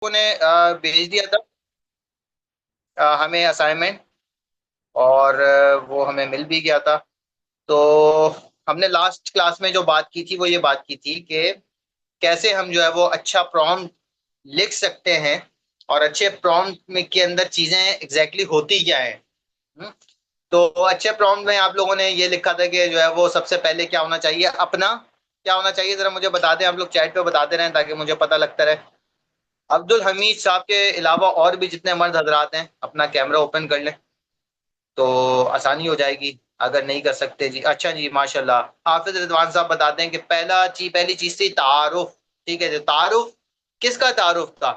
लोगों ने भेज दिया था हमें असाइनमेंट। और वो हमें मिल भी गया था। तो हमने लास्ट क्लास में जो बात की थी वो ये बात की थी कि कैसे हम जो है वो अच्छा प्रॉम्प्ट लिख सकते हैं और अच्छे प्रॉम्प्ट में के अंदर चीजें एग्जैक्टली होती क्या है। हम्म? तो अच्छे प्रॉम्प्ट में आप लोगों ने ये लिखा था कि जो है वो सबसे पहले क्या होना चाहिए, अपना क्या होना चाहिए, जरा मुझे बता दें। आप लोग चैट पे बताते रहें ताकि मुझे पता लगता रहे। अब्दुल हमीद साहब के अलावा और भी जितने मर्द हजरात हैं अपना कैमरा ओपन कर लें तो आसानी हो जाएगी। अगर नहीं कर सकते जी, अच्छा जी, माशाल्लाह। हाफिज रिजवान साहब बताते हैं कि पहली चीज थी तारुफ। ठीक है जी, तारुफ किसका तारुफ था?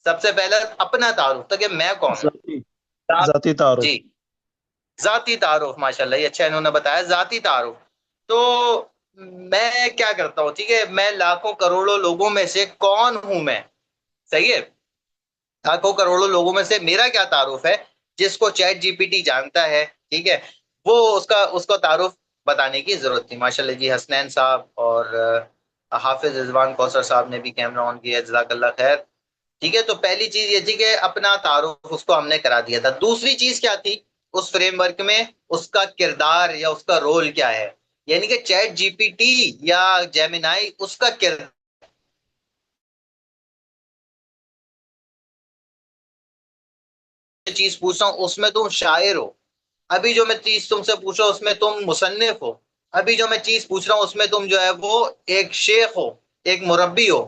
सबसे पहले अपना तारुफ था कि मैं कौन हूँ। जाती ता- जाती तारुफ। जी, जाती तारुफ, माशाल्लाह, ये अच्छा इन्होंने बताया, जाती तारुफ। तो मैं क्या करता हूँ, ठीक है, मैं लाखों करोड़ों लोगों में से कौन हूं मैं? सही है। लाखों करोड़ों लोगों में से मेरा क्या तारुफ है जिसको चैट जीपीटी जानता है, ठीक है। वो उसका उसका तारुफ बताने की जरूरत थी। माशाल्लाह जी, हसनैन साहब और हाफिज रिजवान कौसर साहब ने भी कैमरा ऑन किया, जज़ाकल्लाह खैर। ठीक है, तो पहली चीज ये थी कि अपना तारुफ उसको हमने करा दिया था। दूसरी चीज क्या थी उस फ्रेमवर्क में? उसका किरदार या उसका रोल क्या है, यानी कि चैट जीपीटी या जेमिनाई उसका किरदार। चीज पूछ रहा हूँ उसमें तुम शायर हो, अभी जो मैं चीज तुमसे पूछ रहा हूँ उसमें तुम मुसन्निफ हो, अभी जो मैं चीज पूछ रहा हूँ उसमें तुम जो है वो एक शेख हो, एक मुरब्बी हो,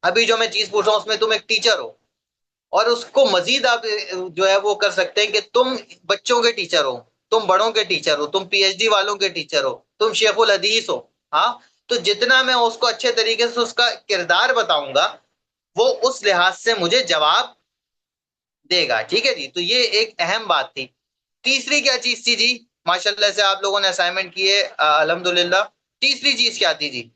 अभी जो मैं चीज पूछ रहा हूँ उसमें तुम एक टीचर हो। और उसको मजीद आप जो है वो कर सकते हैं कि तुम बच्चों के टीचर हो, तुम बड़ों के टीचर हो, तुम पीएचडी वालों के टीचर हो, तुम शेखुल हदीस हो। हाँ, तो जितना मैं उसको अच्छे तरीके से उसका किरदार बताऊंगा वो उस लिहाज से मुझे जवाब देगा। ठीक है जी, तो ये एक अहम बात थी। तीसरी क्या चीज थी जी? माशाल्लाह से आप लोगों ने असाइनमेंट किए, अल्हम्दुलिल्लाह। तीसरी चीज क्या थी जी?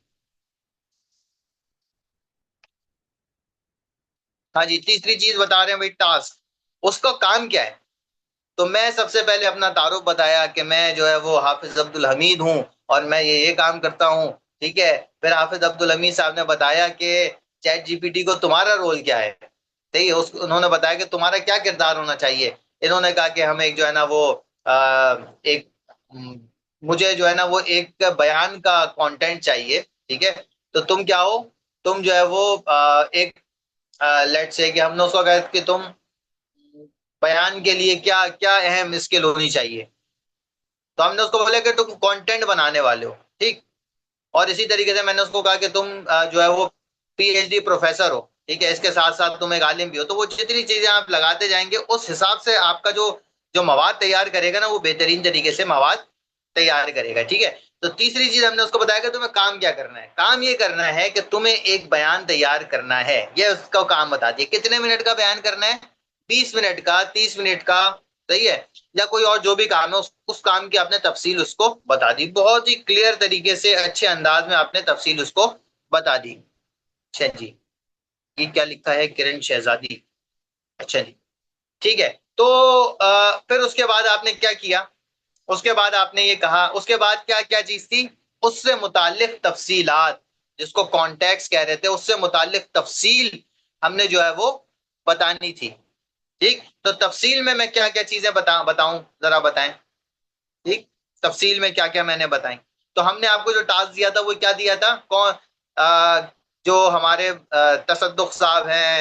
हाँ जी, तीसरी चीज बता रहे हैं भाई, टास्क। उसका काम क्या है? तो मैं सबसे पहले अपना तारुफ बताया कि मैं जो है वो हाफिज अब्दुल हमीद हूँ और मैं ये काम करता हूँ। ठीक है। फिर हाफिज अब्दुल हमीद साहब ने बताया कि चैट जीपीटी को तुम्हारा रोल क्या है। सही है, उन्होंने बताया कि तुम्हारा क्या किरदार होना चाहिए। इन्होंने कहा कि हमें एक जो है ना वो एक मुझे जो है ना वो एक बयान का कंटेंट चाहिए। ठीक है। तो तुम क्या हो? तुम जो है वो एक लेट्स से कि हमने उसको कहा कि तुम बयान के लिए क्या क्या अहम स्किल होनी चाहिए। तो हमने उसको बोला कि तुम कंटेंट बनाने वाले हो। ठीक। और इसी तरीके से मैंने उसको कहा कि तुम जो है वो पीएचडी प्रोफेसर हो। ठीक है, इसके साथ साथ तुम एक आलिम भी हो। तो वो जितनी चीजें आप लगाते जाएंगे उस हिसाब से आपका जो जो मवाद तैयार करेगा ना वो बेहतरीन तरीके से मवाद तैयार करेगा। ठीक है। तो तीसरी चीज हमने उसको बताया कि तुम्हें काम क्या करना है। काम ये करना है कि तुम्हें एक बयान तैयार करना है। ये उसका काम बता दिया, कितने मिनट का बयान करना है, 20 मिनट का, 30 मिनट का। सही है। या कोई और जो भी काम है उस काम की आपने तफसील उसको बता दी, बहुत ही क्लियर तरीके से अच्छे अंदाज में आपने तफसील उसको बता दी। अच्छा जी, ये क्या लिखा है, किरण शहजादी। अच्छा जी, ठीक है। तो फिर उसके बाद आपने क्या किया? उसके बाद आपने ये कहा, उसके बाद क्या क्या चीज थी? उससे मुतालिक तफसीलात, जिसको कॉन्टेक्स्ट कह रहे थे, उससे मुतालिक तफसील हमने जो है वो बतानी थी। ठीक। तो तफसील में मैं क्या क्या चीजें बताऊं, जरा बताएं। ठीक। तफसील में क्या क्या मैंने बताई। तो हमने आपको जो टास्क दिया था वो क्या दिया था, कौन जो हमारे तसद्दुक साहब हैं,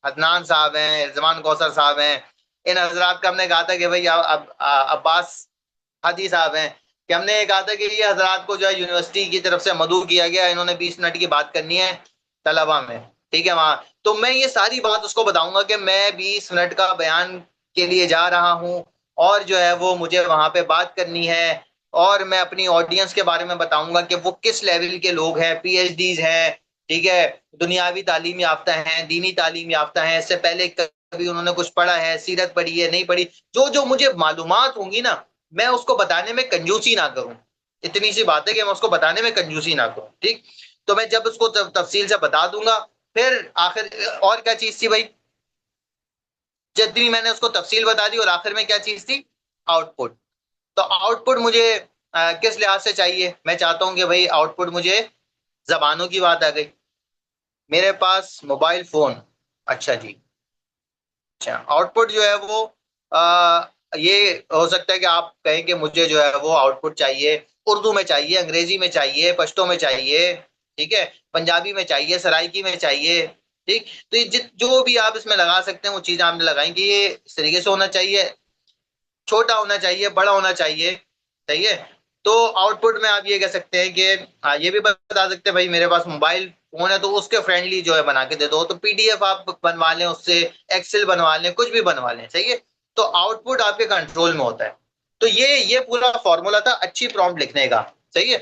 अदनान साहब हैं, रिजवान कौसर साहब हैं, इन हजरात का हमने कहा था कि भाई अब्बास हादी साहब हैं, कि हमने ये कहा था कि ये हजरात को जो है यूनिवर्सिटी की तरफ से मदऊ किया गया, इन्होंने 20 मिनट की बात करनी है तलबा में। ठीक है, वहां तो मैं ये सारी बात उसको बताऊंगा कि मैं 20 मिनट का बयान के लिए जा रहा हूँ और जो है वो मुझे वहां पे बात करनी है। और मैं अपनी ऑडियंस के बारे में बताऊंगा कि वो किस लेवल के लोग हैं, पीएचडीज हैं, ठीक है, दुनियावी तालीम याफ्ता हैं, दीनी तालीम याफ्ता हैं, इससे पहले कभी उन्होंने कुछ पढ़ा है, सीरत पढ़ी है, नहीं पढ़ी, जो जो मुझे मालूमात होंगी ना मैं उसको बताने में कंजूसी ना करूं। इतनी सी बात है कि मैं उसको बताने में कंजूसी ना करूं। ठीक। तो मैं जब उसको तफसील से बता दूंगा। फिर आखिर और क्या चीज थी भाई? जितनी मैंने उसको तफसील बता दी और आखिर में क्या चीज थी, आउटपुट। तो आउटपुट मुझे किस लिहाज से चाहिए? मैं चाहता हूं कि भाई आउटपुट मुझे, जबानों की बात आ गई, मेरे पास मोबाइल फोन, अच्छा जी। अच्छा, आउटपुट जो है वो आ, ये हो सकता है कि आप कहें कि मुझे जो है वो आउटपुट चाहिए, उर्दू में चाहिए, अंग्रेजी में चाहिए, पश्तो में चाहिए, ठीक है, पंजाबी में चाहिए, सराइकी में चाहिए। ठीक, तो ये जो भी आप इसमें लगा सकते हैं वो चीज आपने लगाई कि ये इस तरीके से होना चाहिए, छोटा होना चाहिए, बड़ा होना चाहिए। सही है। तो आउटपुट में आप ये कह सकते हैं कि ये भी बता सकते हैं भाई मेरे पास मोबाइल फोन है तो उसके फ्रेंडली जो है बना के दे दो, तो पीडीएफ आप बनवा लें उससे, एक्सेल बनवा लें, कुछ भी बनवा लें। सही है। तो आउटपुट आपके कंट्रोल में होता है। तो ये पूरा फॉर्मूला था अच्छी प्रॉम्प्ट लिखने का। सही है।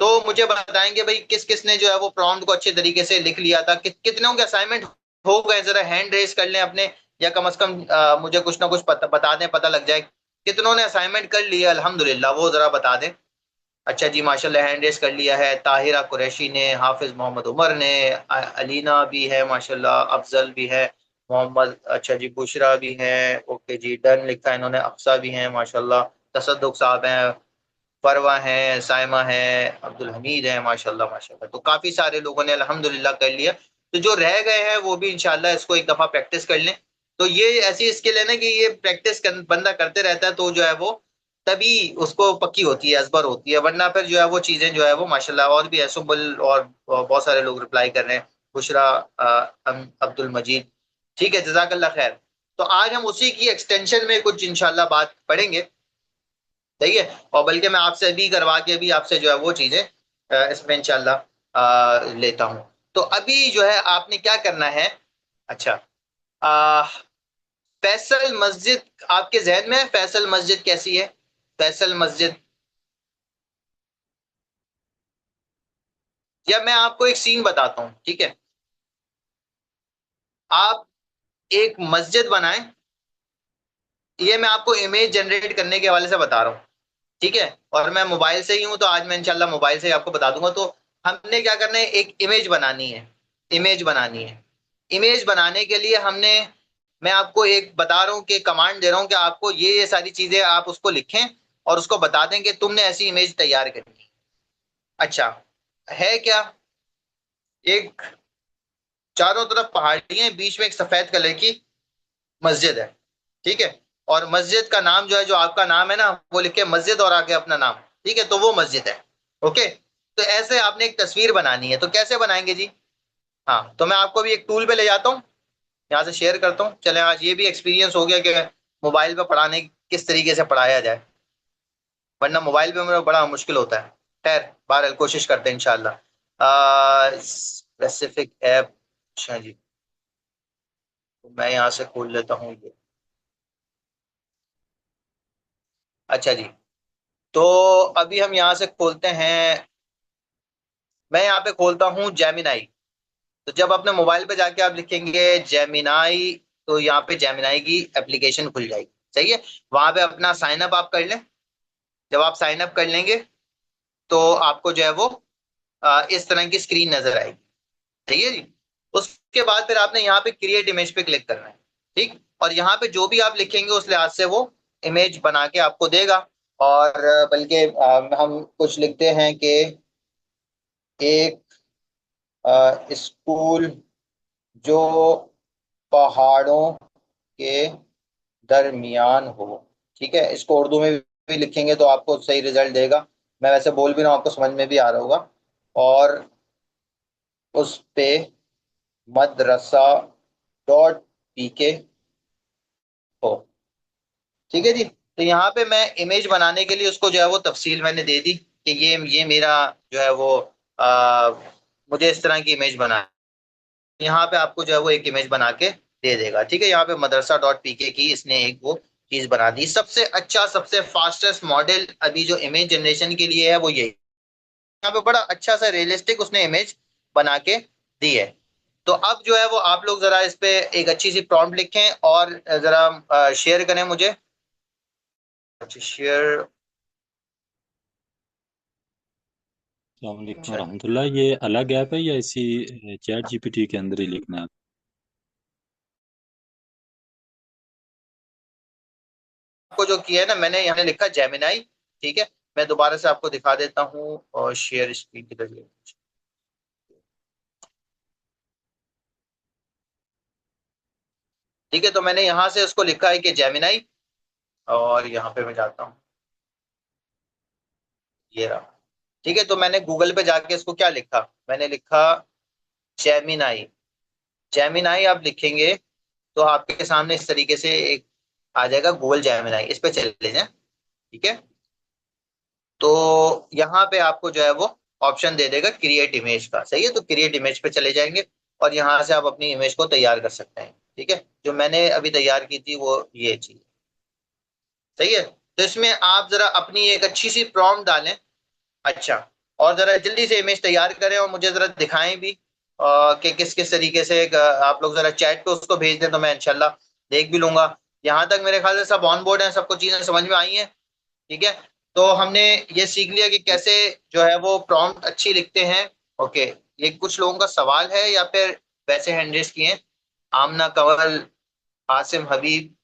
तो मुझे बताएंगे भाई किस किस ने जो है वो प्रॉम्प्ट को अच्छे तरीके से लिख लिया था, कितनों के असाइनमेंट हो गए, जरा हैंड रेस कर लें अपने, या कम से कम मुझे कुछ ना कुछ बता दें, पता लग जाए कितनों ने असाइनमेंट कर लिया अल्हम्दुलिल्लाह, वो जरा बता दें। अच्छा जी, माशाल्लाह हैंड रेस कर लिया है, ताहिरा कुरैशी ने, हाफिज मोहम्मद उमर ने, अलीना भी है माशाल्लाह, अफजल भी है, मोहम्मद, अच्छा जी, बुशरा भी है, ओके जी, डन लिखा है इन्होंने, अफसा भी है माशाल्लाह, तसद्दुक साहब हैं, फरवा है, साइमा है, अब्दुल हमीद है, माशाल्लाह माशाल्लाह। तो काफी सारे लोगों ने अल्हम्दुलिल्लाह कर लिया। तो जो रह गए हैं वो भी इंशाल्लाह इसको एक दफा प्रैक्टिस कर लें। तो ये ऐसी स्किल है ना कि ये प्रैक्टिस बंदा करते रहता है तो जो है वो तभी उसको पक्की होती है, असबर होती है, वरना फिर जो है वो चीजें जो है वो माशाल्लाह। और भी है सुबुल, और बहुत सारे लोग रिप्लाई कर रहे हैं, बुशरा, अब्दुल मजीद, ठीक है, जजाकल्ला खैर। तो आज हम उसी की एक्सटेंशन में कुछ इंशाल्लाह बात पढ़ेंगे। सही है। और बल्कि मैं आपसे भी करवा के भी आपसे जो है वो चीजें इसमें इंशाल्लाह लेता हूं। तो अभी जो है आपने क्या करना है। अच्छा, आ, फैसल मस्जिद आपके जहन में है? फैसल मस्जिद कैसी है? फैसल मस्जिद, या मैं आपको एक सीन बताता हूँ, ठीक है। आप एक मस्जिद बनाएं, ये मैं आपको इमेज जनरेट करने के हवाले से बता रहा हूँ, ठीक है। और मैं मोबाइल से ही हूं तो आज मैं इंशाल्लाह मोबाइल से ही आपको बता दूंगा। तो हमने क्या करना है, एक इमेज बनानी है, इमेज बनानी है। इमेज बनाने के लिए हमने, मैं आपको एक बता रहा हूँ कि कमांड दे रहा हूँ कि आपको ये सारी चीजें आप उसको लिखें और उसको बता दें कि तुमने ऐसी इमेज तैयार करनी है। अच्छा, है क्या, एक चारों तरफ पहाड़ियां, बीच में एक सफेद कलर की मस्जिद है, ठीक है। और मस्जिद का नाम जो है, जो आपका नाम है ना, वो लिखे मस्जिद और आगे अपना नाम, ठीक है, तो वो मस्जिद है। ओके। तो ऐसे आपने एक तस्वीर बनानी है, तो कैसे बनाएंगे जी। हाँ, तो मैं आपको भी एक टूल पे ले जाता हूँ, यहाँ से शेयर करता हूँ। चले, आज ये भी एक्सपीरियंस हो गया कि मोबाइल पे पढ़ाने किस तरीके से पढ़ाया जाए, वरना मोबाइल पे मेरा बड़ा मुश्किल होता है। खैर, बहरहाल कोशिश करते हैं इंशाल्लाह। स्पेसिफिक ऐप, अच्छा जी, तो मैं यहाँ से खोल लेता हूँ ये। अच्छा जी, तो अभी हम यहाँ से खोलते हैं, मैं यहाँ पे खोलता हूँ जेमिनाई। तो जब अपने मोबाइल पे जाके आप लिखेंगे जेमिनाई, तो यहाँ पे जेमिनाई की एप्लीकेशन खुल जाएगी। सही है। वहां पे अपना साइन अप आप कर लें। जब आप साइन अप कर लेंगे तो आपको जो है वो इस तरह की स्क्रीन नजर आएगी। सही है जी। उसके बाद फिर आपने यहाँ पे क्रिएट इमेज पे क्लिक करना है, ठीक। और यहाँ पे जो भी आप लिखेंगे उस लिहाज से वो इमेज बना के आपको देगा। और बल्कि हम कुछ लिखते हैं कि एक स्कूल जो पहाड़ों के दरमियान हो, ठीक है। इसको उर्दू में भी लिखेंगे तो आपको सही रिजल्ट देगा। मैं वैसे बोल भी रहा हूँ, आपको समझ में भी आ रहा होगा। और उस पे मदरसा डॉट पीके हो, ठीक है जी। तो यहाँ पे मैं इमेज बनाने के लिए उसको जो है वो तफसील मैंने दे दी कि ये मेरा जो है वो आ, मुझे इस तरह की इमेज बना, यहाँ पे आपको जो है वो एक इमेज बना के दे देगा, ठीक है। यहाँ पे मदरसा डॉट पीके की इसने एक वो चीज बना दी। सबसे अच्छा, सबसे फास्टेस्ट मॉडल अभी जो इमेज जनरेशन के लिए है वो यही। यहाँ पे बड़ा अच्छा सा रियलिस्टिक उसने इमेज बना के दी है। तो अब जो है वो आप लोग जरा इस पे एक अच्छी सी प्रॉम्प्ट लिखें और जरा शेयर करें मुझे। अच्छा, शेयर। अस्सलाम वालेकुम अच्छा, रहमतुल्लाह। ये अलग ऐप है या इसी चैट जीपीटी के अंदर ही लिखना है? आपको जो किया है ना, मैंने यहाँ लिखा जेमिनाई, ठीक है। मैं दोबारा से आपको दिखा देता हूँ और शेयर स्क्रीन की जरिए। ठीक है, तो मैंने यहाँ से उसको लिखा है कि जेमिनाई, और यहाँ पे मैं जाता हूँ, ये रहा। ठीक है, तो मैंने गूगल पे जाके इसको क्या लिखा, मैंने लिखा जेमिनाई। जेमिनाई आप लिखेंगे तो आपके सामने इस तरीके से एक आ जाएगा, गूगल जेमिनाई, इस पे चले जाएं। ठीक है, तो यहाँ पे आपको जो है वो ऑप्शन दे देगा क्रिएट इमेज का, सही है, तो क्रिएट इमेज पे चले जाएंगे और यहाँ से आप अपनी इमेज को तैयार कर सकते हैं। ठीक है, जो मैंने अभी तैयार की थी वो ये चीज, सही है। तो इसमें आप जरा अपनी एक अच्छी सी प्रॉम्प्ट डालें। अच्छा, और जरा जल्दी से इमेज तैयार करें और मुझे जरा दिखाएं भी कि किस किस तरीके से आप लोग जरा चैट पे उसको भेज दें तो मैं इंशाल्लाह देख भी लूंगा। यहाँ तक मेरे ख्याल से सब ऑन बोर्ड है, सबको चीजें समझ में आई हैं। ठीक है, तो हमने ये सीख लिया कि कैसे जो है वो प्रॉम्प्ट अच्छी लिखते हैं। ओके, ये कुछ लोगों का सवाल है या फिर वैसे हैंड रेस किए हैं? आमना कंवल, आसिम हबीब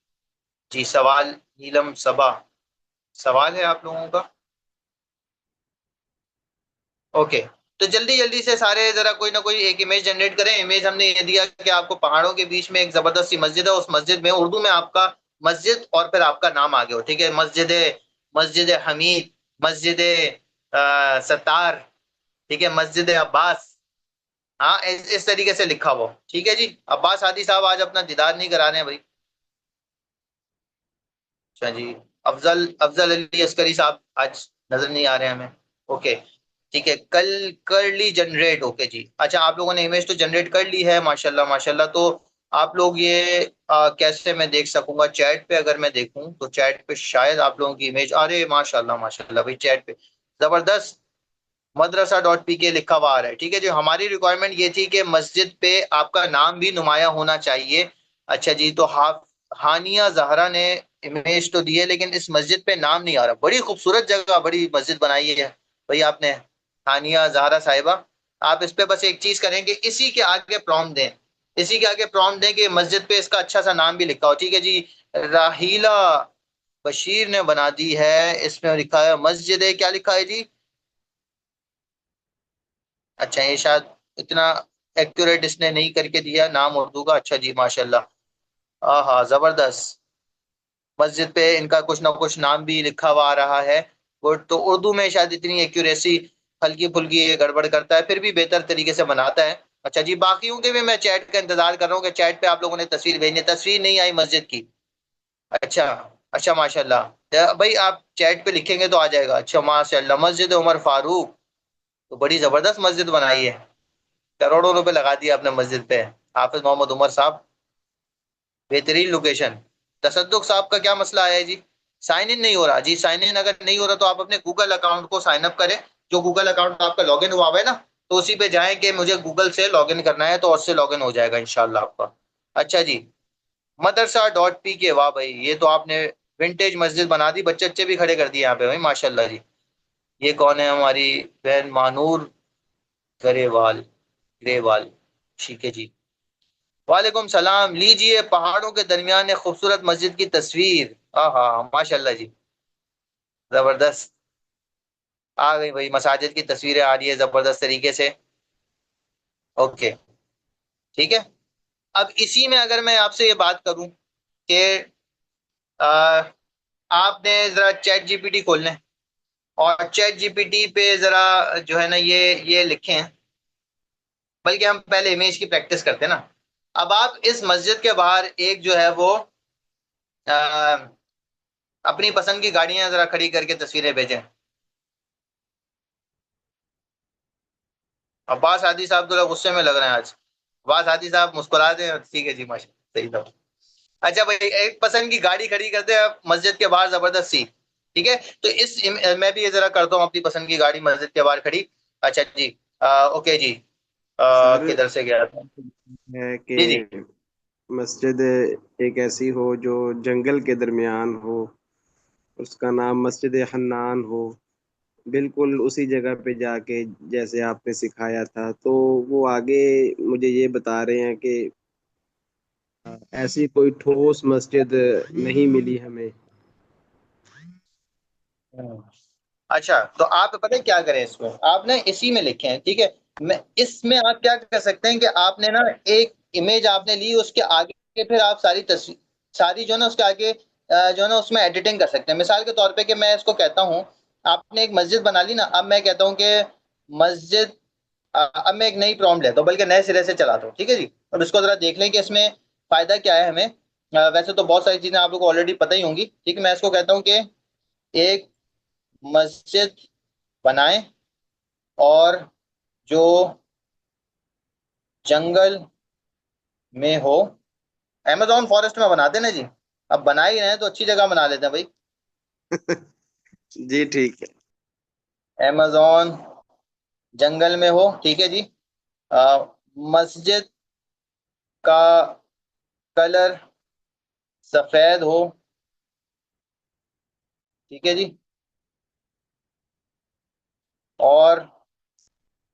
जी, सवाल, नीलम सबा, सवाल है आप लोगों का? ओके, तो जल्दी जल्दी से सारे जरा कोई ना कोई एक इमेज जनरेट करें। इमेज हमने ये दिया कि आपको पहाड़ों के बीच में एक जबरदस्त सी मस्जिद है, उस मस्जिद में उर्दू में आपका मस्जिद और फिर आपका नाम आगे हो। ठीक है, मस्जिद, मस्जिद हमीद, मस्जिद सत्तार, ठीक है, मस्जिद अब्बास। हाँ, इस तरीके से लिखा हुआ। ठीक है जी, अब्बास हादी साहब आज अपना दीदार नहीं करा रहे हैं भाई। अच्छा जी, अफजल अफजल अली अस्करी साहब आज नजर नहीं आ रहे हैं हमें। ओके, ठीक है, कल कर ली जनरेट। ओके जी, अच्छा, आप लोगों ने इमेज तो जनरेट कर ली है, माशाल्लाह माशाल्लाह। तो आप लोग ये कैसे मैं देख सकूंगा? चैट पे अगर मैं देखूं तो चैट पे शायद आप लोगों की इमेज, अरे माशाल्लाह माशाल्लाह भाई, चैट पे जबरदस्त मदरसा डॉट पी के लिखा हुआ आ रहा है। ठीक है, जो हमारी रिक्वायरमेंट ये थी कि मस्जिद पे आपका नाम भी नुमाया होना चाहिए। अच्छा जी, तो हानिया जहरा ने इमेज तो दी है लेकिन इस मस्जिद पे नाम नहीं आ रहा। बड़ी खूबसूरत जगह, बड़ी मस्जिद बनाई है भाई आपने, हानिया जहरा साहिबा। आप इस पे बस एक चीज करें कि इसी के आगे प्रॉम्प्ट दें, इसी के आगे प्रॉम्प्ट दें कि मस्जिद पे इसका अच्छा सा नाम भी लिखा हो। ठीक है जी, राहीला बशीर ने बना दी है, इसमें लिखा है मस्जिद है, क्या लिखा है जी? अच्छा, ये शायद इतना एक्यूरेट इसने नहीं करके दिया नाम उर्दू का। अच्छा जी, माशाल्लाह, हाँ हाँ, जबरदस्त। मस्जिद पे इनका कुछ ना कुछ नाम भी लिखा हुआ आ रहा है। गुड, तो उर्दू में शायद इतनी एक्यूरेसी हल्की फुल्की ये गड़बड़ करता है, फिर भी बेहतर तरीके से बनाता है। अच्छा जी, बाकियों के भी मैं चैट का इंतजार कर रहा हूँ कि चैट पे आप लोगों ने तस्वीर भेजनी है। तस्वीर नहीं आई मस्जिद की? अच्छा, अच्छा माशाल्लाह, भाई आप चैट पे लिखेंगे तो आ जाएगा। अच्छा माशाल्लाह, मस्जिद उमर फारूक, तो बड़ी जबरदस्त मस्जिद बनाई है, करोड़ों रुपए लगा दिए आपने मस्जिद पे। हाफिज मोहम्मद उमर साहब, बेहतरीन लोकेशन। तसद्दुक साहब का क्या मसला आया है जी? साइन इन नहीं हो रहा जी। साइन इन अगर नहीं हो रहा तो आप अपने गूगल अकाउंट को साइन अप करें। जो गूगल अकाउंट आपका लॉगिन हुआ हुआ है ना, तो उसी पे जाएं कि मुझे गूगल से लॉगिन करना है, तो उससे लॉगिन हो जाएगा इंशाल्लाह आपका। अच्छा जी, मदरसा डॉट पी के, वाह भाई, ये तो आपने विंटेज मस्जिद बना दी, बच्चे बच्चे भी खड़े कर दिए यहाँ पे भाई, माशाल्लाह जी। ये कौन है? हमारी बहन मानूर गरेवाल, ग्रेवाल, ठीक है जी। वालेकुम सलाम, लीजिए पहाड़ों के दरमियान एक खूबसूरत मस्जिद की तस्वीर। हाँ माशाल्लाह जी, जबरदस्त। आ गई भाई, मसाजिद की तस्वीरें आ रही है जबरदस्त तरीके से। ओके, ठीक है। अब इसी में अगर मैं आपसे ये बात करूं कि आ, आपने जरा चैट जीपीटी खोल लें और चैट जीपीटी पे जरा जो है ना ये लिखे हैं, बल्कि हम पहले इमेज की प्रैक्टिस करते हैं ना। अब आप इस मस्जिद के बाहर एक जो है वो अपनी पसंद की गाड़ियां जरा खड़ी करके तस्वीरें भेजें। अब्बास आदि साहब थोड़ा गुस्से में लग रहे हैं आज। अब्बास आदि साहब मुस्कुरा दें, ठीक है जी, माशा, सही था। अच्छा भाई, एक पसंद की गाड़ी खड़ी करते हैं मस्जिद के बाहर, जबरदस्त सी। ठीक है, तो मैं भी ये जरा करता हूँ अपनी पसंद की गाड़ी मस्जिद के बाहर खड़ी। अच्छा जी, ओके जी, सर, किधर से गया था? है जी जी, कि मस्जिद एक ऐसी हो जो जंगल के दरमियान हो, उसका नाम मस्जिद हन्नान हो, बिल्कुल उसी जगह पे जाके जैसे आपने सिखाया था। तो वो आगे मुझे ये बता रहे हैं कि ऐसी कोई ठोस मस्जिद नहीं मिली हमें। अच्छा, तो आप पता है क्या करें, इसको आप ना इसी में लिखें। ठीक है, मैं इसमें आप क्या कर सकते हैं कि आपने ना एक इमेज आपने ली, उसके आगे फिर आप सारी तस्वीर, सारी जो है ना उसके आगे जो है ना उसमें एडिटिंग कर सकते हैं। मिसाल के तौर पे कि मैं इसको कहता हूँ, आपने एक मस्जिद बना ली ना, अब मैं कहता हूँ कि मस्जिद, अब मैं एक नई प्रॉम्प्ट लेता हूँ, बल्कि नए सिरे से चलाता हूँ, ठीक है जी। और इसको जरा देख लें कि इसमें फायदा क्या है हमें। वैसे तो बहुत सारी चीजें आप लोग को ऑलरेडी पता ही होंगी, ठीक है। मैं इसको कहता हूँ कि एक मस्जिद बनाएं, और जो जंगल में हो। अमेजोन फॉरेस्ट में बनाते ना जी, अब बना ही रहे हैं तो अच्छी जगह बना लेते हैं भाई। जी ठीक है। अमेजोन जंगल में हो, ठीक है जी। अ, मस्जिद का कलर सफेद हो, ठीक है जी। और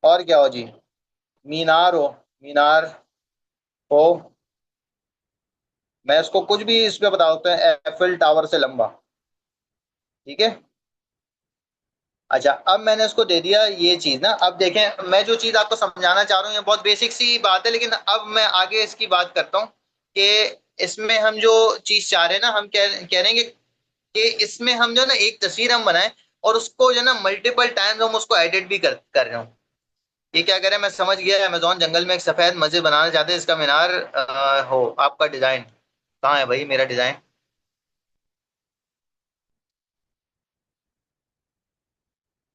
क्या हो जी, मीनार हो, मीनार हो। मैं इसको कुछ भी इस पे बता सकता हूँ, एफिल टावर से लंबा, ठीक है। अच्छा, अब मैंने उसको दे दिया ये चीज ना। अब देखें, मैं जो चीज आपको समझाना चाह रहा हूँ ये बहुत बेसिक सी बात है, लेकिन अब मैं आगे इसकी बात करता हूँ कि इसमें हम जो चीज चाह रहे हैं ना, हम कह रहे हैं कि इसमें हम जो है ना एक तस्वीर हम बनाएं, और उसको जो है ना मल्टीपल टाइम्स हम उसको एडिट भी कर रहे हो। ये क्या करें, मैं समझ गया, अमेजोन जंगल में एक सफेद मस्जिद बनाना चाहते हैं, इसका मीनार हो। आपका डिजाइन कहाँ है भाई, मेरा डिजाइन?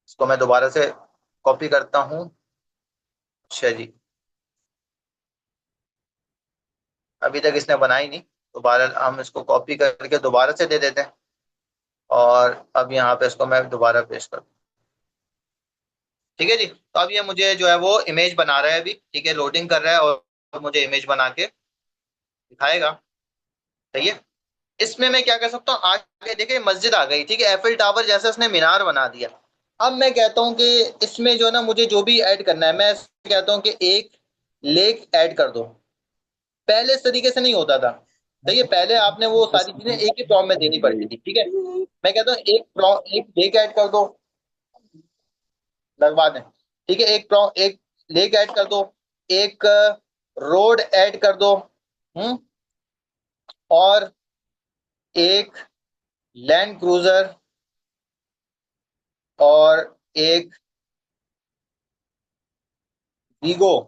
इसको मैं दोबारा से कॉपी करता हूँ। अच्छा जी, अभी तक इसने बनाई नहीं, दोबारा हम इसको कॉपी करके दोबारा से दे देते हैं। और अब यहाँ पे इसको मैं दोबारा पेस्ट कर, ठीक है जी। तो अब ये मुझे जो है वो इमेज बना रहा है अभी, ठीक है, लोडिंग कर रहा है और मुझे इमेज बना के दिखाएगा। सही है। इसमें मैं क्या कर सकता हूँ, आगे देखिए मस्जिद आ गई, ठीक है, एफिल टावर जैसे उसने मीनार बना दिया। अब मैं कहता हूँ कि इसमें जो है ना मुझे जो भी ऐड करना है, मैं कहता हूँ कि एक लेक ऐड कर दो। पहले इस तरीके से नहीं होता था। देखिए, पहले आपने वो सारी चीजें एक ही प्रॉम्प्ट में देनी पड़ती थी, ठीक है। मैं कहता हूँ एक लेक ऐड कर दो, लगवा दें, ठीक है। एक लेक ऐड कर दो, एक रोड ऐड कर दो, हम्म, और एक लैंड क्रूजर, और एक वीगो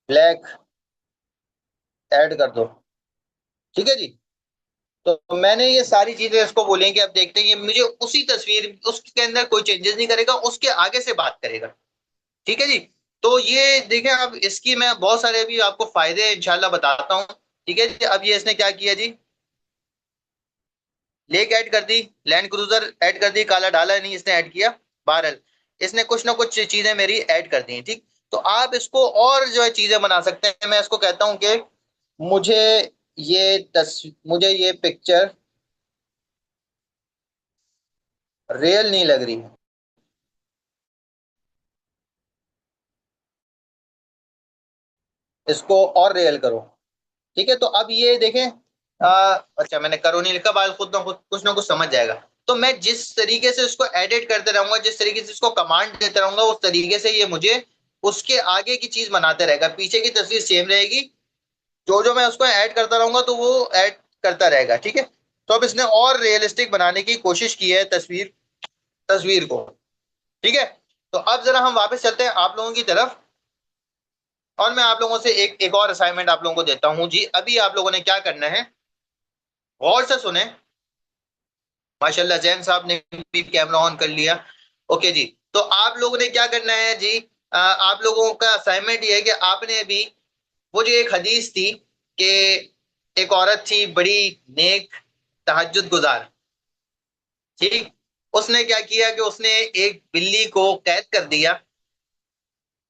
ब्लैक ऐड कर दो, ठीक है जी। तो मैंने ये सारी चीजें इसको बोली कि अब देखते हैं, ये मुझे उसी तस्वीर उसके अंदर कोई चेंजेस नहीं करेगा, उसके आगे से बात करेगा, ठीक है जी। तो ये देखें, अब इसकी मैं बहुत सारे अभी आपको फायदे इंशाल्लाह बताता हूँ, ठीक है जी। अब ये इसने क्या किया जी, लेक ऐड कर दी, लैंड क्रूजर ऐड कर दी, काला डाला नहीं इसने ऐड किया, बहरल इसने कुछ ना कुछ चीजें मेरी ऐड कर दी, ठीक। तो आप इसको और जो है चीजें बना सकते हैं। मैं इसको कहता हूं कि मुझे मुझे ये पिक्चर रियल नहीं लग रही, इसको और रियल करो, ठीक है। तो अब ये देखें, अच्छा मैंने करो नहीं लिखा, बाद खुद कुछ ना कुछ समझ जाएगा। तो मैं जिस तरीके से इसको एडिट करते रहूंगा, जिस तरीके से इसको कमांड देते रहूंगा, उस तरीके से ये मुझे उसके आगे की चीज बनाते रहेगा, पीछे की तस्वीर सेम रहेगी। जो जो मैं उसको ऐड करता रहूंगा तो वो ऐड करता रहेगा, ठीक है। तो अब इसने और रियलिस्टिक बनाने की कोशिश की है तस्वीर तस्वीर को, ठीक है। तो अब जरा हम वापस चलते हैं आप लोगों की तरफ, और मैं आप लोगों से एक और असाइनमेंट आप लोगों को देता हूं जी। अभी आप लोगों ने क्या करना है, गौर से सुने। माशाल्लाह जैन साहब ने भी कैमरा ऑन कर लिया। ओके जी। तो आप लोगों ने क्या करना है जी, आप लोगों का असाइनमेंट ये है कि आपने अभी वो जो एक हदीस थी कि एक औरत थी बड़ी नेक, तहज्जुद गुजार, ठीक, उसने क्या किया कि उसने एक बिल्ली को कैद कर दिया,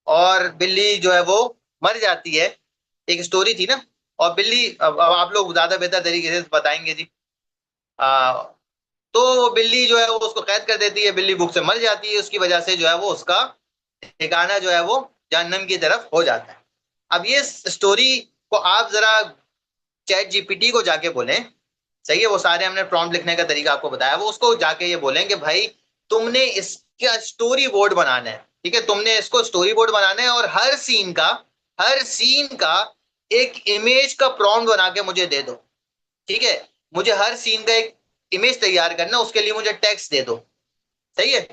और बिल्ली जो है वो मर जाती है। एक स्टोरी थी ना। और बिल्ली, अब आप लोग ज्यादा बेहतर तरीके से बताएंगे जी। आ, तो वो बिल्ली जो है वो उसको कैद कर देती है, बिल्ली भूख से मर जाती है, उसकी वजह से जो है वो उसका ठिकाना जो है वो जहन्नम की तरफ हो जाता है। अब ये स्टोरी को आप जरा चैट जीपीटी को जाके बोलें, सही है, वो सारे हमने प्रॉम्प्ट लिखने का तरीका आपको बताया, वो उसको जाके ये बोलें कि भाई तुमने इसका स्टोरी बोर्ड बनाना है, ठीक है, तुमने इसको स्टोरी बोर्ड बनाना है, और हर सीन का एक इमेज का प्रॉम्प्ट बना के मुझे दे दो, ठीक है। मुझे हर सीन का एक इमेज तैयार करना, उसके लिए मुझे टेक्स्ट दे दो। सही है,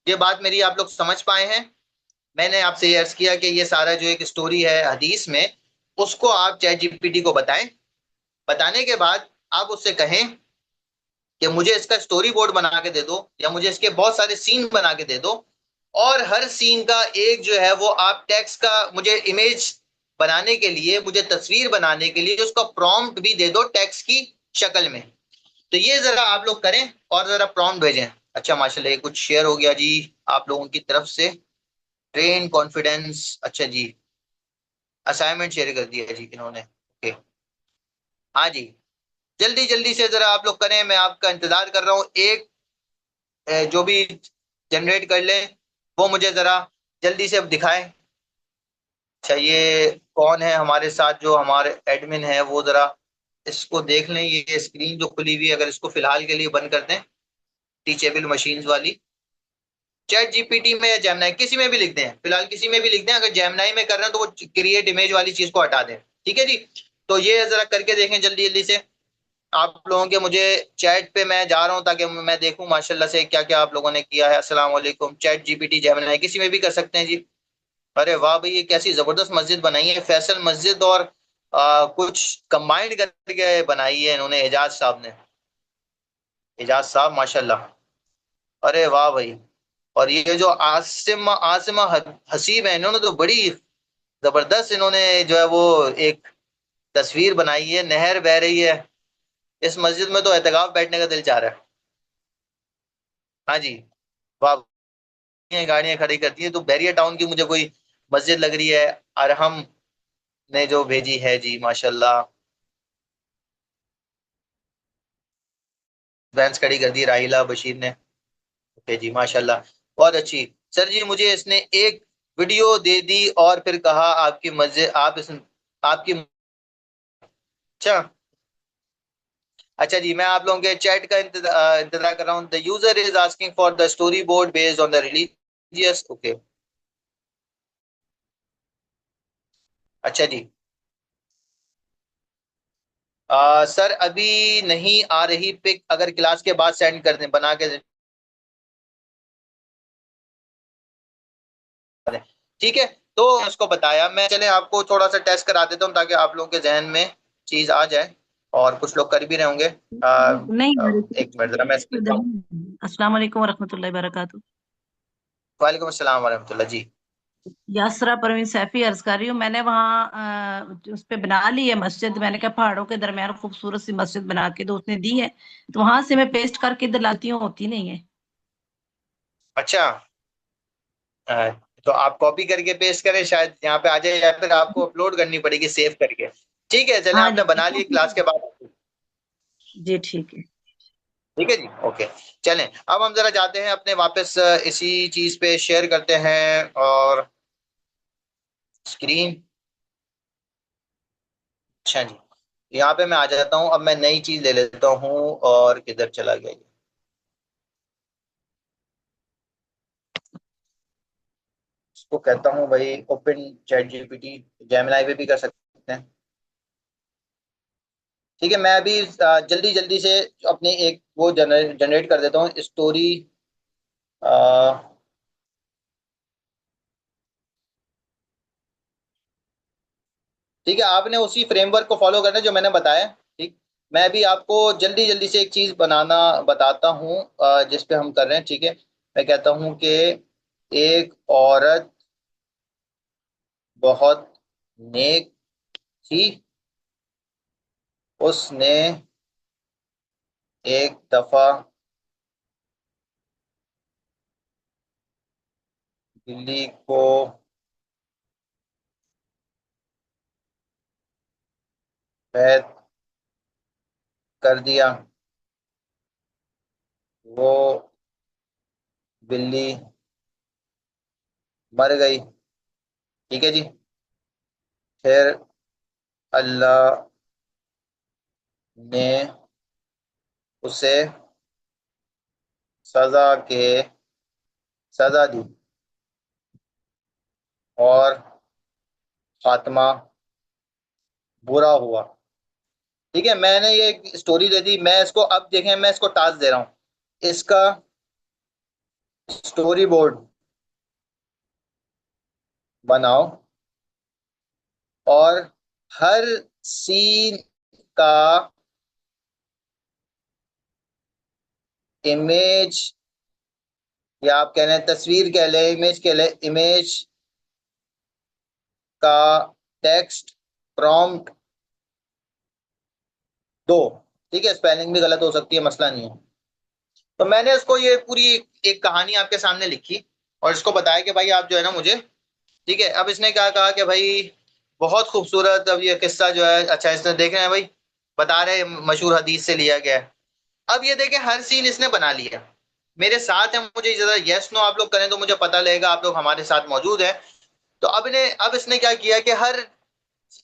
ये बात मेरी आप लोग समझ पाए हैं। मैंने आपसे ये अर्ज किया कि ये सारा जो एक स्टोरी है हदीस में, उसको आप चैट जीपीटी को बताएं। बताने के बाद आप उससे कहें कि मुझे इसका स्टोरी बोर्ड बना के दे दो, या मुझे इसके बहुत सारे सीन बना के दे दो, और हर सीन का एक जो है वो आप टेक्स्ट का मुझे इमेज बनाने के लिए, मुझे तस्वीर बनाने के लिए उसका प्रॉम्प्ट भी दे दो टेक्स्ट की शक्ल में। तो ये जरा आप लोग करें और जरा प्रॉम्प्ट भेजें। अच्छा माशाल्लाह, ये कुछ शेयर हो गया जी आप लोगों की तरफ से। ट्रेन कॉन्फिडेंस, अच्छा जी, असाइनमेंट शेयर कर दिया जी इन्होंने, ओके। हाँ जी, जल्दी जल्दी से जरा आप लोग करें, मैं आपका इंतजार कर रहा हूँ। एक जो भी जनरेट कर ले वो मुझे जरा जल्दी से अब दिखाएं। अच्छा, ये कौन है हमारे साथ, जो हमारे एडमिन है वो जरा इसको देख लें। ये स्क्रीन जो खुली हुई है, अगर इसको फिलहाल के लिए बंद कर दें, टीचेबल मशीन्स वाली। चैट जीपीटी में या जेमिनाई, किसी में भी लिख दें, फिलहाल किसी में भी लिख दें। अगर जेमिनाई में कर रहे हैं तो वो क्रिएट इमेज वाली चीज को हटा दें, ठीक है जी। तो ये जरा करके देखें जल्दी जल्दी से आप लोगों के। मुझे चैट पे मैं जा रहा हूँ ताकि मैं देखूं माशाल्लाह से क्या क्या आप लोगों ने किया है। अस्सलाम वालेकुम। चैट जीपीटी जेमिनाई किसी में भी कर सकते हैं जी। अरे वाह भाई, ये कैसी जबरदस्त मस्जिद बनाई है, फैसल मस्जिद और कुछ कंबाइंड करके बनाई है इन्होंने, एजाज साहब ने। एजाज साहब माशाल्लाह, अरे वाह भाई। और ये जो आसिम आसिमा हसीब है, इन्होंने तो बड़ी जबरदस्त इन्होंने जो है वो एक तस्वीर बनाई है, नहर बह रही है। इस मस्जिद में तो एहतिकाफ बैठने का दिल चाह रहा है। हाँ जी, वाह। गाड़ियां खड़ी करती है तो बैरियर टाउन की मुझे कोई मस्जिद लग रही है। अरहम ने जो भेजी है जी माशाल्लाह, वैंस खड़ी कर दी राहिला बशीर ने। ओके जी माशाल्लाह, बहुत अच्छी। सर जी मुझे इसने एक वीडियो दे दी और फिर कहा आपकी मस्जिद, आपकी। अच्छा, अच्छा जी, मैं आप लोगों के चैट का इंतजार कर रहा हूँ। The user is asking for the story board based on the religious, okay. अच्छा जी, सर अभी नहीं आ रही पिक, अगर क्लास के बाद सेंड कर दें बना के। ठीक है, तो उसको बताया मैं। चले आपको थोड़ा सा टेस्ट करा देता हूँ ताकि आप लोगों के जहन में चीज आ जाए, और कुछ लोग कर भी रहे होंगे। नहीं आ एक मिनट जरा मैं रही। अस्सलाम वालेकुम वरहमतुल्लाहि वबरकातुहू। वालेकुम अस्सलाम वरहमतुल्लाह जी। यासरा परवीन सैफी अर्ज कर रही हूँ। मैंने वहाँ उस पे बना ली है मस्जिद। मैंने कहा पहाड़ों के दरमियान खूबसूरत सी मस्जिद बना के, तो उसने दी है। तो वहां से मैं पेस्ट करके इधर लाती हूँ, होती नहीं है। अच्छा, अ, तो आप कॉपी करके पेस्ट करें, शायद यहाँ पे आ जाए, या फिर आपको अपलोड करनी पड़ेगी सेव करके। ठीक है, चले हाँ आपने जी, बना लिए क्लास के बाद। जी ठीक है। ठीक है जी, ओके। चलें अब हम जरा जाते हैं अपने वापस इसी चीज पे शेयर करते हैं, और स्क्रीन। अच्छा जी, यहाँ पे मैं आ जाता हूँ। अब मैं नई चीज ले लेता हूँ, और किधर चला गया ये? इसको कहता हूँ भाई ओपन चैट जीपीटी। जेमिनाई पे भी कर सकते हैं। ठीक है, मैं अभी जल्दी जल्दी से अपनी एक वो जनरेट कर देता हूँ स्टोरी। ठीक है, आपने उसी फ्रेमवर्क को फॉलो करना है जो मैंने बताया। ठीक, मैं भी आपको जल्दी जल्दी से एक चीज बनाना बताता हूँ जिस पे हम कर रहे हैं। ठीक है, मैं कहता हूँ कि एक औरत बहुत नेक थी, उसने एक दफा बिल्ली को कैद कर दिया। वो बिल्ली मर गई। ठीक है जी, फिर अल्लाह ने उसे सजा के सजा दी, और खात्मा बुरा हुआ। ठीक है, मैंने ये स्टोरी दे दी, मैं इसको अब देखें, मैं इसको टास्क दे रहा हूं, इसका स्टोरी बोर्ड बनाओ और हर सीन का इमेज, या आप कह रहे हैं तस्वीर कह ले, इमेज कह ले, इमेज का टेक्स्ट प्रॉम्प्ट दो। ठीक है, स्पेलिंग भी गलत हो सकती है, मसला नहीं है। तो मैंने इसको ये पूरी एक कहानी आपके सामने लिखी और इसको बताया कि भाई आप जो है ना मुझे, ठीक है। अब इसने क्या कहा कि भाई बहुत खूबसूरत, अब ये किस्सा जो है, अच्छा इसने देख रहे हैं भाई, बता रहे मशहूर हदीस से लिया गया है। अब ये देखें हर सीन इसने बना लिया, मेरे साथ है, मुझे जरा यस नो आप लोग करें तो मुझे पता लगेगा आप लोग हमारे साथ मौजूद हैं। तो अब इसने क्या किया कि हर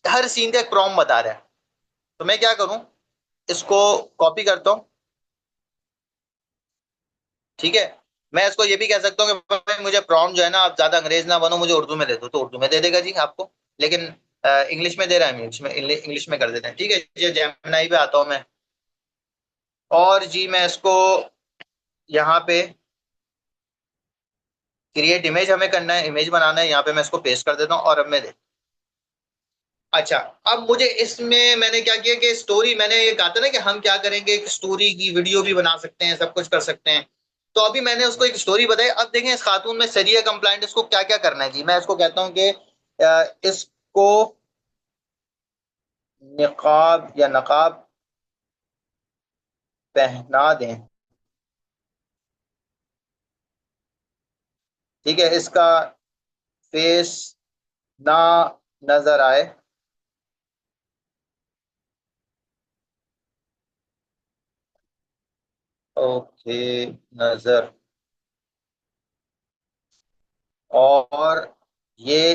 हर सीन का एक प्रॉम्प्ट बता रहा है। तो मैं क्या करूं, इसको कॉपी करता हूं। ठीक है, मैं इसको ये भी कह सकता हूँ कि भाई मुझे प्रॉम्प्ट जो है ना, आप ज्यादा अंग्रेज ना बनो, मुझे उर्दू में दे दो, तो उर्दू में दे देगा जी आपको। लेकिन इंग्लिश में दे रहा है, इंग्लिश में कर देते हैं। ठीक है, ये जेमिनी पे आता हूं मैं, और जी मैं इसको यहाँ पे क्रिएट इमेज हमें करना है, इमेज बनाना है, यहाँ पे मैं इसको पेस्ट कर देता हूँ और अब मैं दे। अच्छा, अब मुझे इसमें मैंने क्या किया कि स्टोरी, मैंने ये कहा था ना कि हम क्या करेंगे, एक स्टोरी की वीडियो भी बना सकते हैं, सब कुछ कर सकते हैं। तो अभी मैंने उसको एक स्टोरी बताई। अब देखें इस खातून में शरिया कंप्लाइंट, इसको क्या क्या करना है जी। मैं इसको कहता हूँ कि इसको निकाब या नकाब पहना दें। ठीक है, इसका फेस ना नजर आए, ओके, नजर, और ये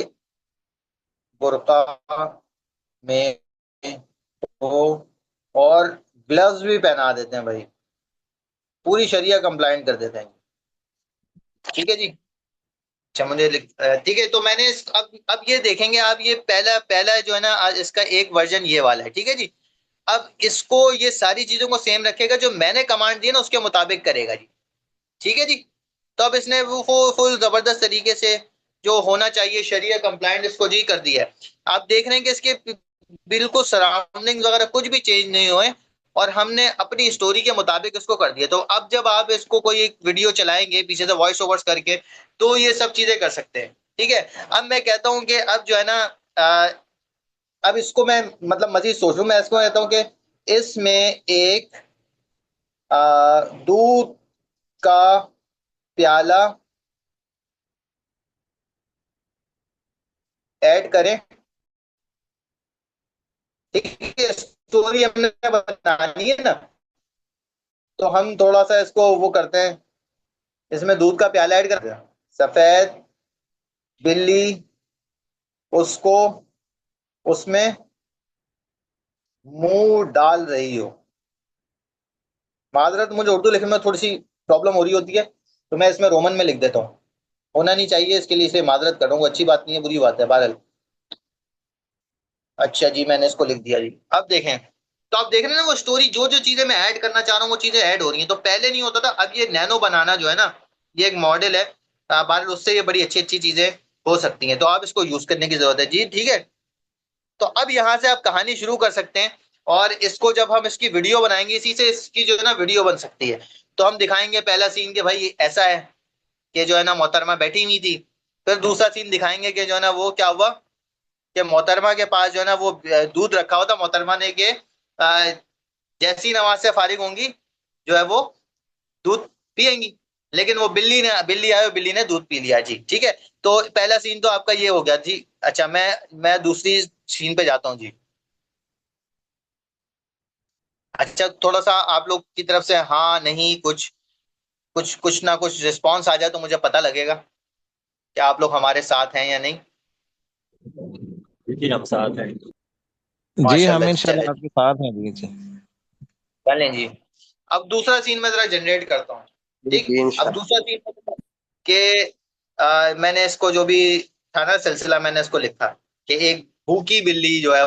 बुर्का में हो, और ग्लव्स भी पहना देते हैं भाई, पूरी शरिया कंप्लाइंट कर देते हैं। ठीक है जी। अच्छा ठीक है, तो मैंने अब ये देखेंगे, अब ये पहला पहला जो है ना, आज इसका एक वर्जन ये वाला है। ठीक है जी। अब इसको ये सारी चीजों को सेम रखेगा, जो मैंने कमांड दी ना उसके मुताबिक करेगा जी। ठीक है जी। तो अब इसने वो फुल जबरदस्त तरीके से जो होना चाहिए शरिया कंप्लाइंट इसको जी कर दिया है। आप देख रहे हैं कि इसके बिल्कुल सराउंडिंग वगैरह कुछ भी चेंज नहीं हुए, और हमने अपनी स्टोरी के मुताबिक इसको कर दिया। तो अब जब आप इसको कोई एक वीडियो चलाएंगे पीछे से वॉइस ओवर्स करके, तो ये सब चीजें कर सकते हैं। ठीक है, अब मैं कहता हूं कि अब जो है ना, अब इसको मैं मतलब मजीद सोचूं, मैं इसको कहता हूं कि इसमें एक दूध का प्याला ऐड करें। ठीक है, स्टोरी हमने बनानी है ना, तो हम थोड़ा सा इसको वो करते हैं, इसमें दूध का प्याला ऐड करते हैं। सफेद बिल्ली उसको उसमें मुंह डाल रही हो। माजरत, मुझे उर्दू लिखने में थोड़ी सी प्रॉब्लम हो रही होती है, तो मैं इसमें रोमन में लिख देता हूँ। होना नहीं चाहिए, इसके लिए इसे माजरत करूंगा, अच्छी बात नहीं है, बुरी बात है बहरहाल। अच्छा जी, मैंने इसको लिख दिया जी। अब देखें, तो आप देख रहे हैं ना वो स्टोरी, जो जो चीजें मैं ऐड करना चाह रहा हूँ वो चीजें ऐड हो रही हैं। तो पहले नहीं होता था, अब ये नैनो बनाना जो है ना, ये एक मॉडल है, बहरहाल उससे ये बड़ी अच्छी अच्छी चीजें हो सकती हैं, तो आप इसको यूज करने की जरूरत है जी। ठीक है, तो अब यहाँ से आप कहानी शुरू कर सकते हैं, और इसको जब हम इसकी वीडियो बनाएंगे, इसी से इसकी जो है ना वीडियो बन सकती है। तो हम दिखाएंगे पहला सीन कि भाई ऐसा है कि जो है ना मोहतरमा बैठी हुई थी। फिर दूसरा सीन दिखाएंगे कि जो है ना वो क्या हुआ, कि मोहतरमा के पास जो है ना वो दूध रखा हुआ था, मोहतरमा ने के जैसी नमाज से फारिग होंगी जो है वो दूध पियेंगी, लेकिन वो बिल्ली आई और बिल्ली ने दूध पी लिया जी। ठीक है, तो पहला सीन तो आपका ये हो गया जी। अच्छा, मैं दूसरी सीन पे जाता हूँ जी। अच्छा, थोड़ा सा आप लोग की तरफ से हाँ नहीं कुछ कुछ कुछ ना कुछ रिस्पॉन्स आ जाए तो मुझे पता लगेगा कि आप लोग हमारे साथ हैं या नहीं। जी हम साथ हैं। जी हम माशाल्लाह जी, चले इंशाल्लाह आपके साथ हैं जी। चलें जी। अब दूसरा सीन मैं जरा जनरेट करता हूँ। ठीक, जी अब इंशाल्लाह। दूसरा सीन के मैंने इसको जो भी था ना सिलसिला, मैंने इसको लिखा कि एक भूखी बिल्ली जो है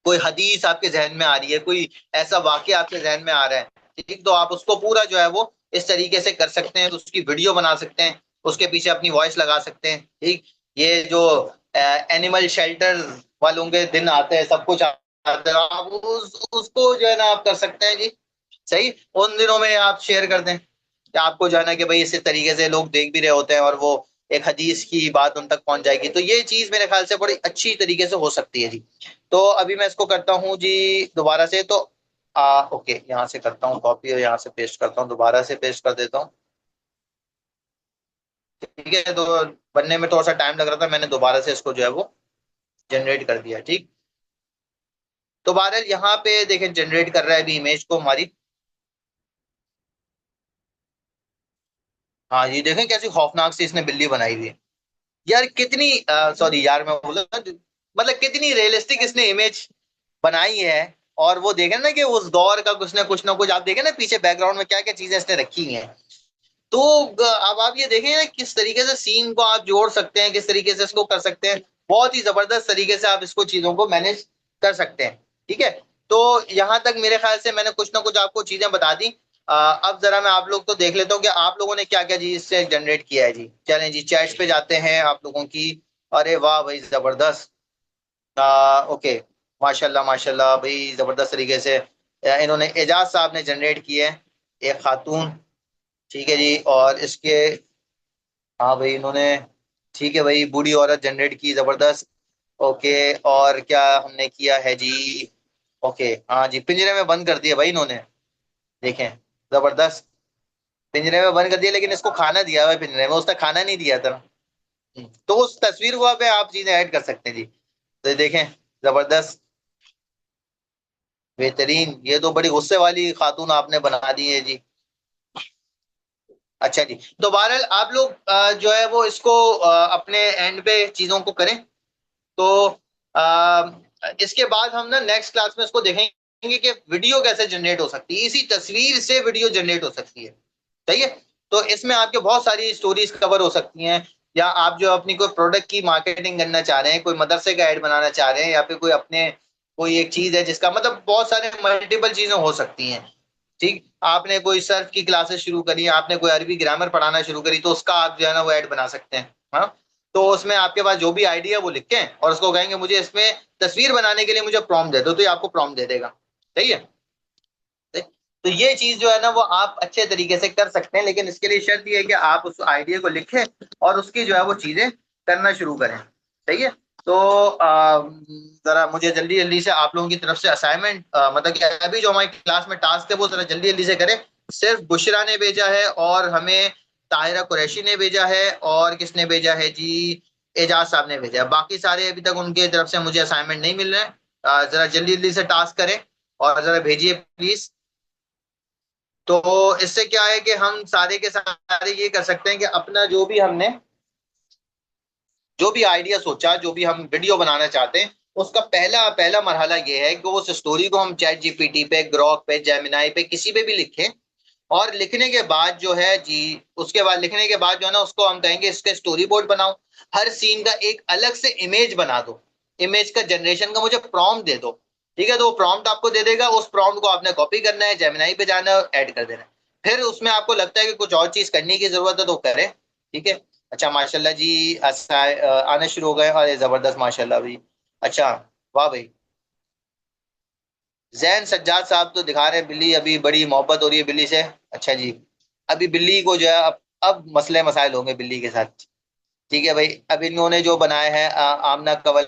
कोई हदीस आपके जहन में आ रही है, कोई ऐसा वाकया आपके जहन में आ रहा है, ठीक, तो आप उसको पूरा जो है वो इस तरीके से कर सकते हैं, तो उसकी वीडियो बना सकते हैं, उसके पीछे अपनी वॉइस लगा सकते हैं। ठीक, ये जो एनिमल शेल्टर वालों के दिन आते हैं, सब कुछ आता है, आप उसको जो है ना आप कर सकते हैं जी। सही, उन दिनों में आप शेयर कर दें कि आपको जो है ना कि भाई इस तरीके से लोग देख भी रहे होते हैं और वो एक हदीस की बात उन तक पहुंच जाएगी, तो ये चीज मेरे ख्याल से बड़ी अच्छी तरीके से हो सकती है जी। तो अभी मैं इसको करता हूँ जी दोबारा से, तो ओके, यहाँ से करता हूँ कॉपी और यहाँ से पेस्ट करता हूँ, दोबारा से पेस्ट कर देता हूँ। ठीक है, तो बनने में थोड़ा सा टाइम लग रहा था, मैंने दोबारा से इसको जो है वो जनरेट कर दिया। ठीक, तो बहरहाल यहाँ पे देखें जनरेट कर रहा है अभी इमेज को हमारी। हाँ ये देखें कैसी खौफनाक सी इसने बिल्ली बनाई हुई है यार, कितनी सॉरी यार मैं बोला, मतलब कितनी रियलिस्टिक इसने इमेज बनाई है। और वो देखें ना कि उस दौर का कुछ ना कुछ आप देखें ना पीछे बैकग्राउंड में क्या क्या चीजें इसने रखी हुई हैं। तो अब आप ये देखें ना किस तरीके से सीन को आप जोड़ सकते हैं, किस तरीके से इसको कर सकते हैं, बहुत ही जबरदस्त तरीके से आप इसको चीजों को मैनेज कर सकते हैं। ठीक है, तो यहां तक मेरे ख्याल से मैंने कुछ ना कुछ आपको चीजें बता दी। अब जरा मैं आप लोग तो देख लेता हूँ कि आप लोगों ने क्या क्या चीज से जनरेट किया है जी। चलें जी, चैट्स पे जाते हैं आप लोगों की। अरे वाह भाई जबरदस्त, ओके, माशाल्लाह माशाल्लाह भाई, जबरदस्त तरीके से इन्होंने एजाज साहब ने जनरेट की है, एक खातून। ठीक है जी, और इसके, हाँ भाई इन्होंने, ठीक है भाई, बूढ़ी औरत जनरेट की, जबरदस्त। ओके, और क्या हमने किया है जी? ओके, हाँ जी, पिंजरे में बंद कर दिया भाई इन्होंने, देखें, जबरदस्त, पिंजरे में बंद कर दिया, लेकिन इसको खाना दिया हुआ है पिंजरे में, उसने खाना नहीं दिया था। तो उस तस्वीर को पे आप चीजें ऐड कर सकते हैं जी। तो देखें, जबरदस्त, बेहतरीन, ये तो बड़ी गुस्से वाली खातून आपने बना दी है जी। अच्छा जी, तो बहरहाल आप लोग जो है वो इसको अपने एंड पे चीजों को करें। तो इसके बाद हम ना नेक्स्ट क्लास में इसको देखेंगे कि वीडियो कैसे जनरेट हो सकती है, इसी तस्वीर से वीडियो जनरेट हो सकती है। सही है, तो इसमें आपके बहुत सारी स्टोरीज कवर हो सकती हैं, या आप जो अपनी कोई प्रोडक्ट की मार्केटिंग करना चाह रहे हैं, कोई मदरसे का ऐड बनाना चाह रहे हैं, या फिर कोई अपने कोई एक चीज है जिसका मतलब बहुत सारे मल्टीपल चीजें हो सकती हैं। ठीक, आपने कोई सर्फ की क्लासेस शुरू करी, आपने कोई अरबी ग्रामर पढ़ाना शुरू करी, तो उसका आप जो है ना वो ऐड बना सकते हैं। हाँ, तो उसमें आपके पास जो भी आइडिया वो लिखें और उसको कहेंगे मुझे इसमें तस्वीर बनाने के लिए मुझे प्रॉम्प्ट दे दो, तो ये आपको प्रॉम्प्ट दे देगा। सही है, तो ये चीज जो है ना वो आप अच्छे तरीके से कर सकते हैं, लेकिन इसके लिए शर्त ये है कि आप उस आइडिया को लिखें और उसकी जो है वो चीजें करना शुरू करें। सही है, तो जरा मुझे जल्दी जल्दी से आप लोगों की तरफ से असाइनमेंट, मतलब कि अभी जो हमारी क्लास में टास्क है वो जरा जल्दी जल्दी से करें। सिर्फ बुशरा ने भेजा है और हमें ताहिरा कुरैशी ने भेजा है, और किसने भेजा है जी? एजाज साहब ने भेजा है। बाकी सारे अभी तक उनके तरफ से मुझे असाइनमेंट नहीं मिल रहे हैं। जरा जल्दी जल्दी से टास्क करें और जरा भेजिए प्लीज। तो इससे क्या है कि हम सारे के सारे ये कर सकते हैं कि अपना जो भी आइडिया सोचा, जो भी हम वीडियो बनाना चाहते हैं, उसका पहला पहला मरहला ये है कि उस स्टोरी को हम चैट जीपीटी पे, ग्रॉक पे, जेमिनाई पे, किसी पे भी लिखें। और लिखने के बाद जो है जी, उसके बाद लिखने के बाद जो है ना उसको हम कहेंगे इसके स्टोरी बोर्ड बनाओ, हर सीन का एक अलग से इमेज बना दो, इमेज का जनरेशन का मुझे प्रॉम्प्ट दे दो। ठीक है, तो वो प्रॉम्प्ट आपको दे देगा, उस प्रॉम्प्ट को आपने कॉपी करना है, जेमिनाई पे जाना है और ऐड कर देना है। फिर उसमें आपको लगता है कि कुछ और चीज करने की जरूरत है तो करें। ठीक है, अच्छा माशाल्लाह जी, आने शुरू हो गए, अरे जबरदस्त माशाल्लाह भाई। अच्छा, वाह भाई, जैन सज्जाद साहब तो दिखा रहे हैं बिल्ली, अभी बड़ी मोहब्बत हो रही है बिल्ली से। अच्छा जी, अभी बिल्ली को जो है अब मसले मसाइल होंगे बिल्ली के साथ। ठीक है भाई, अब इन्होंने जो बनाया है आमना कवल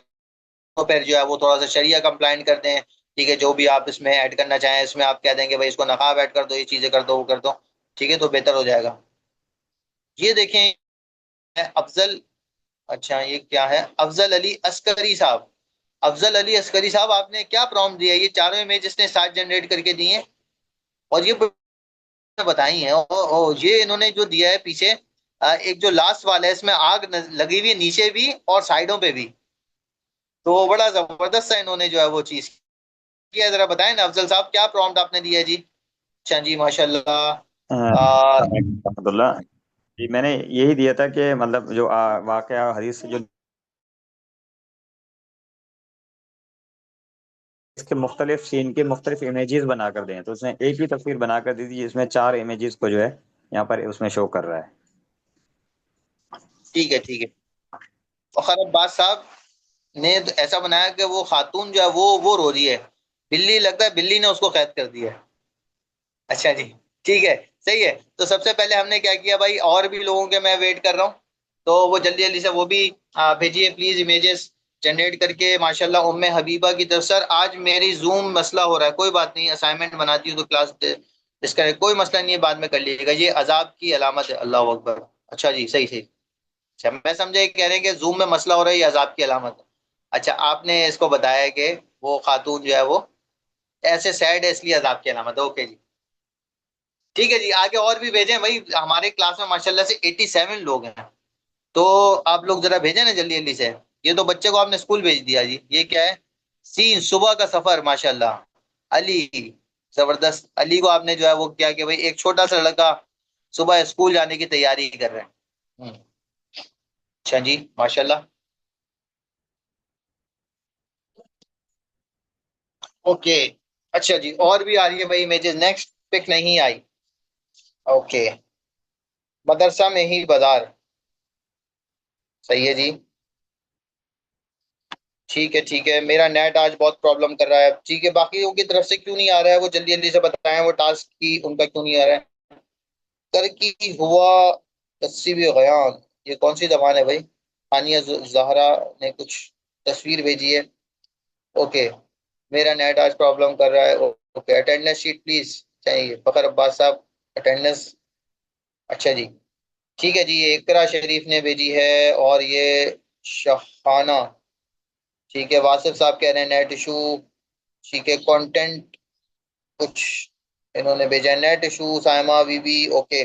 पर जो है वो थोड़ा सा शरिया कंप्लाइंट करते हैं। ठीक है, जो भी आप इसमें ऐड करना चाहें, इसमें आप कह देंगे भाई इसको नकाब ऐड कर दो, ये चीजें कर दो, वो कर दो। ठीक है, तो बेहतर हो जाएगा। ये देखें, अफजल, अच्छा ये क्या है? अफजल अली अस्करी साहब, अफजल अली अस्करी साहब, आपने क्या प्रॉम्प्ट दिया है? ये चारों इमेज इसने साथ जनरेट करके दी हैं, और ये बताई हैं। ये इन्होंने जो दिया है पीछे, एक जो लास्ट वाला है इसमें आग लगी हुई है नीचे भी और साइडों पे भी, तो बड़ा जबरदस्त सा इन्होंने जो है वो चीज किया है। जरा बताएं ना अफजल साहब, क्या प्रॉम्प्ट आपने दिया है जी? अच्छा जी, माशाल्लाह। अब्दुल्ला जी, मैंने यही दिया था कि मतलब जो वाकया हदीस से जो इसके मुख्तलिफ सीन के मुख्तलिफ इमेजेस बनाकर दें, तो उसने एक ही तस्वीर बनाकर दी थी जिसमें 4 इमेजेस को जो है यहाँ पर उसमें शो कर रहा है। ठीक है, ठीक है। फखर अब्बास साहब ने तो ऐसा बनाया कि वो खातून जो है वो रो रही है, बिल्ली, लगता है बिल्ली ने उसको कैद कर दिया है। अच्छा जी, ठीक है, सही है। तो सबसे पहले हमने क्या किया भाई, और भी लोगों के मैं वेट कर रहा हूँ, तो वो जल्दी जल्दी से वो भी भेजिए प्लीज, इमेजेस जनरेट करके। माशाल्लाह उम्मे हबीबा की तरफ, सर आज मेरी जूम मसला हो रहा है, कोई बात नहीं, असाइनमेंट बनाती हूँ तो क्लास डिस्कनेक्ट, कोई मसला नहीं है, बाद में कर लीजिएगा, ये अजाब की अलामत है। अल्लाह अकबर। अच्छा जी, सही सही। अच्छा, मैं समझा ये कह रहे हैं कि जूम में मसला हो रहा है, ये अजाब की अलामत है। अच्छा, आपने इसको बताया कि वो खातून जो है वो ऐसे सैड है इसलिए अजाब की अलामत है। ओके जी, ठीक है जी, आगे और भी भेजें भाई, हमारे क्लास में माशाल्लाह से 87 लोग हैं, तो आप लोग जरा भेजें ना जल्दी जल्दी से। ये तो बच्चे को आपने स्कूल भेज दिया जी, ये क्या है, सीन सुबह का सफर, माशाल्लाह। अली, जबरदस्त। अली को आपने जो है वो क्या कि भाई एक छोटा सा लड़का सुबह स्कूल जाने की तैयारी कर रहे हैं। अच्छा जी, माशाल्लाह। ओके, अच्छा जी, और भी आ रही है भाई इमेजेस, नेक्स्ट पिक नहीं आई। ओके, मदरसा में ही बाजार, सही है जी, ठीक है, ठीक है। मेरा नेट आज बहुत प्रॉब्लम कर रहा है, ठीक है, बाकियों की तरफ से क्यों नहीं आ रहा है वो जल्दी जल्दी से बताएं, वो टास्क की उनका क्यों नहीं आ रहा है। कर की हुआ तस्वीर बयान, ये कौन सी जबान है भाई। हानिया जहरा ने कुछ तस्वीर भेजी है। ओके, मेरा नेट आज प्रॉब्लम कर रहा है। ओके, अटेंडेंस शीट प्लीज चाहिए, फखर अब्बास साहब, अटेंडेंस। अच्छा जी, ठीक है जी, ये इकरा शरीफ ने भेजी है, और ये शहाना, ठीक है। वासिफ साहब कह रहे हैं नेट इशू, ठीक है। कंटेंट कुछ इन्होंने भेजा है, नेट इशू, सायमा बीबी, ओके।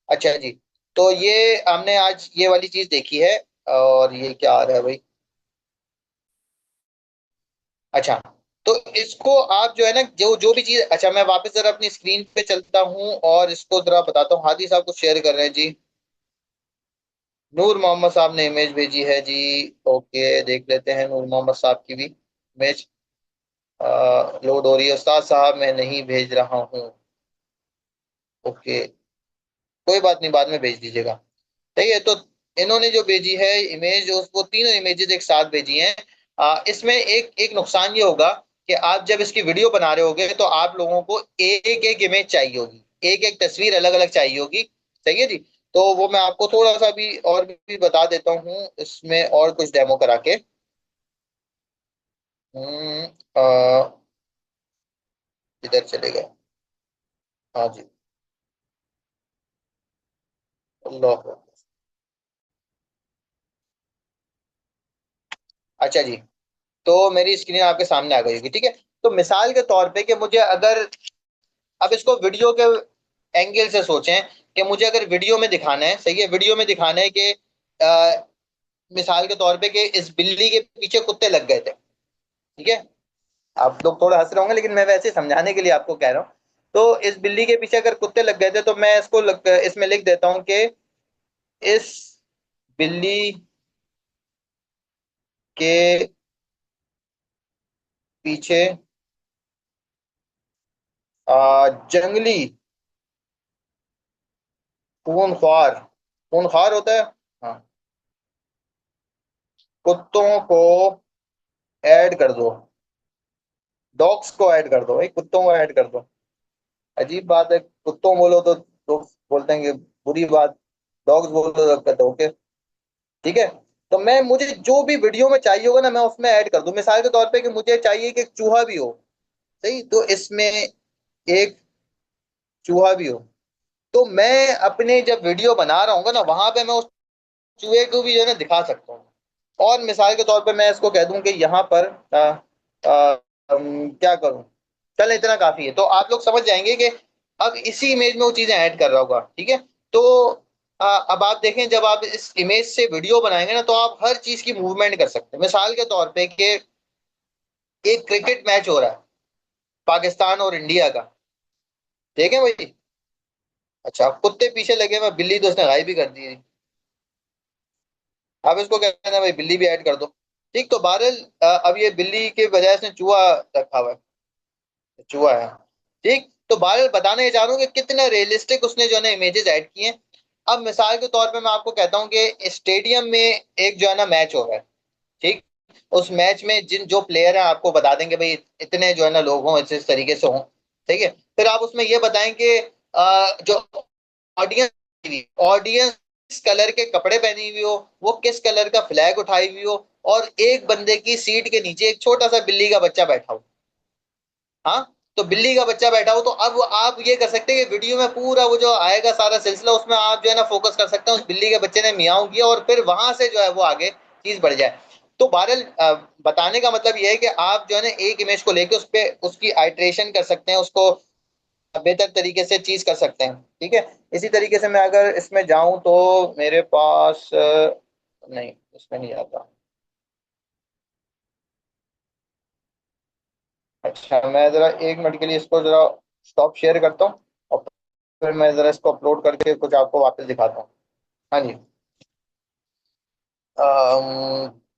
अच्छा जी, तो ये हमने आज ये वाली चीज देखी है, और ये क्या आ रहा है भाई। अच्छा, तो इसको आप जो है ना, जो जो भी चीज, अच्छा मैं वापस जरा अपनी स्क्रीन पे चलता हूँ और इसको जरा बताता हूँ। हादी साहब को शेयर कर रहे हैं जी, नूर मोहम्मद साहब ने इमेज भेजी है जी। ओके, देख लेते हैं नूर मोहम्मद साहब की भी इमेज। लोड हो रही है उस्ताद साहब, मैं नहीं भेज रहा हूँ। ओके, कोई बात नहीं, बाद में भेज दीजिएगा। सही है, तो इन्होंने जो भेजी है इमेज, वो तीनों इमेजेस एक साथ भेजी हैं। इसमें एक एक नुकसान ये होगा कि आप जब इसकी वीडियो बना रहे होगे तो आप लोगों को एक एक इमेज चाहिए होगी, एक एक तस्वीर अलग अलग चाहिए होगी। सही है जी, तो वो मैं आपको थोड़ा सा भी और भी बता देता हूँ इसमें, और कुछ डेमो करा के। हम्म, अ, इधर चले गए, हाँ जी, अल्लाह। अच्छा जी, तो मेरी स्क्रीन आपके सामने आ गई होगी, ठीक है। तो मिसाल के तौर पे कि मुझे अगर, अब इसको वीडियो के एंगल से सोचें कि मुझे अगर वीडियो में दिखाना है, सही है, वीडियो में दिखाना है कि मिसाल के तौर पे कि इस बिल्ली के पीछे कुत्ते लग गए थे, ठीक है। आप लोग थोड़ा हंस रहे होंगे, लेकिन मैं वैसे ही समझाने के लिए आपको कह रहा हूँ। तो इस बिल्ली के पीछे अगर कुत्ते लग गए थे, तो मैं इसको इसमें लिख देता हूँ कि इस बिल्ली के पीछे जंगली खूंखार, खूंखार होता है, हाँ, कुत्तों को ऐड कर दो, डॉग्स को ऐड कर दो भाई, कुत्तों को ऐड कर दो। अजीब बात है, कुत्तों बोलो तो लोग बोलते हैं कि बुरी बात, डॉग्स बोलो तो कहते हैं ओके, ठीक है। तो मैं, मुझे जो भी वीडियो में चाहिए होगा ना, मैं उसमें ऐड कर दूं। मिसाल के तौर पे कि मुझे चाहिए कि एक चूहा भी हो, सही, तो इसमें एक चूहा भी हो, तो मैं अपने जब वीडियो बना रहा हूँ ना, वहां पे मैं उस चूहे को भी जो है ना दिखा सकता हूँ। और मिसाल के तौर पे मैं इसको कह दूं कि यहाँ पर क्या करूं, चल इतना काफी है, तो आप लोग समझ जाएंगे कि अब इसी इमेज में वो चीजें ऐड कर रहा होगा, ठीक है। तो अब आप देखें, जब आप इस इमेज से वीडियो बनाएंगे ना, तो आप हर चीज की मूवमेंट कर सकते हैं। मिसाल के तौर पे कि एक क्रिकेट मैच हो रहा है पाकिस्तान और इंडिया का, ठीक है भाई। अच्छा, अब कुत्ते पीछे लगे हुए, बिल्ली तो उसने गायब भी कर दी है। अब इसको कहना है भाई बिल्ली भी ऐड कर दो, ठीक, तो बहरहाल अब ये बिल्ली के बजाय इसने चूहा रखा हुआ है, चूहा है। ठीक, तो बहरहाल बताने जा रहा हूँ कि कितना रियलिस्टिक उसने जो है ना इमेजेस ऐड किए हैं। अब मिसाल के तौर पे मैं आपको कहता हूँ कि स्टेडियम में एक जो है ना मैच हो रहा है। ठीक, उस मैच में जिन जो प्लेयर हैं आपको बता देंगे भाई इतने जो है ना लोग हों, इस तरीके से हों। ठीक है, फिर आप उसमें ये बताएं कि जो ऑडियंस ऑडियंस कलर के कपड़े पहनी हुई हो, वो किस कलर का फ्लैग उठाई हुई हो, और एक बंदे की सीट के नीचे एक छोटा सा बिल्ली का बच्चा बैठा हो। हाँ, तो बिल्ली का बच्चा बैठा हो, तो अब आप ये कर सकते हैं कि वीडियो में पूरा वो जो आएगा सारा सिलसिला, उसमें आप जो है ना फोकस कर सकते हैं उस बिल्ली के बच्चे ने मियाऊं किया, और फिर वहां से जो है वो आगे चीज बढ़ जाए। तो बहरहाल बताने का मतलब ये है कि आप जो है ना एक इमेज को लेके उस पे उसकी आइट्रेशन कर सकते हैं, उसको बेहतर तरीके से चीज कर सकते हैं। ठीक है, इसी तरीके से मैं अगर इसमें जाऊं तो मेरे पास नहीं, इसमें नहीं आता। अच्छा, मैं जरा 1 मिनट के लिए इसको जरा स्टॉप शेयर करता हूँ, और फिर मैं जरा इसको अपलोड करके कुछ आपको वापस दिखाता हूँ। हाँ जी।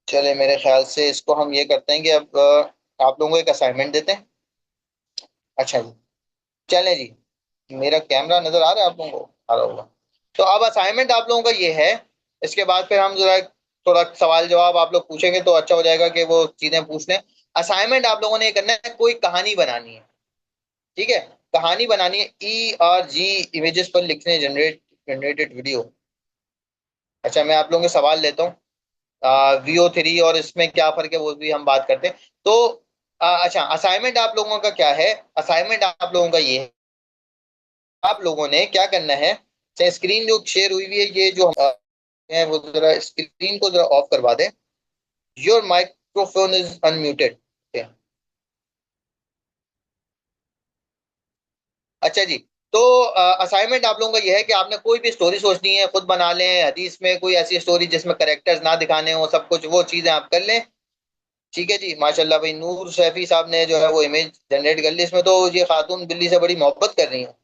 चले, मेरे ख्याल से इसको हम ये करते हैं कि अब आप लोगों को एक असाइनमेंट देते हैं। अच्छा जी, चलें जी। मेरा कैमरा नजर आ रहा है आप लोगों को? आ रहा होगा। तो अब असाइनमेंट आप लोगों का ये है। इसके बाद फिर हम जरा थोड़ा सवाल जवाब आप लोग पूछेंगे तो अच्छा हो जाएगा कि वो चीजें पूछ लें। असाइनमेंट आप लोगों ने ये करना है, कोई कहानी बनानी है। ठीक है, कहानी बनानी है, ERG इमेजेस पर लिखने, जनरेटेड वीडियो। अच्छा, मैं आप लोगों के सवाल लेता हूँ। VO3 और इसमें क्या फर्क है वो भी हम बात करते हैं। तो अच्छा, असाइनमेंट आप लोगों का क्या है? असाइनमेंट आप लोगों का ये है, आप लोगों ने क्या करना है, चाहे स्क्रीन जो शेयर हुई हुई है, ये जो है वो जरा स्क्रीन को जरा ऑफ करवा दें। Your microphone is unmuted. अच्छा जी, तो असाइनमेंट आप लोगों का यह है कि आपने कोई भी स्टोरी सोचनी है, खुद बना लें। हदीस में कोई ऐसी स्टोरी जिसमें करेक्टर्स ना दिखाने हो, सब कुछ वो चीजें आप कर लें। ठीक है जी, माशाल्लाह भाई, नूर सैफी साहब ने जो है वो इमेज जनरेट कर ली। इसमें तो ये खातून बिल्ली से बड़ी मोहब्बत कर रही है।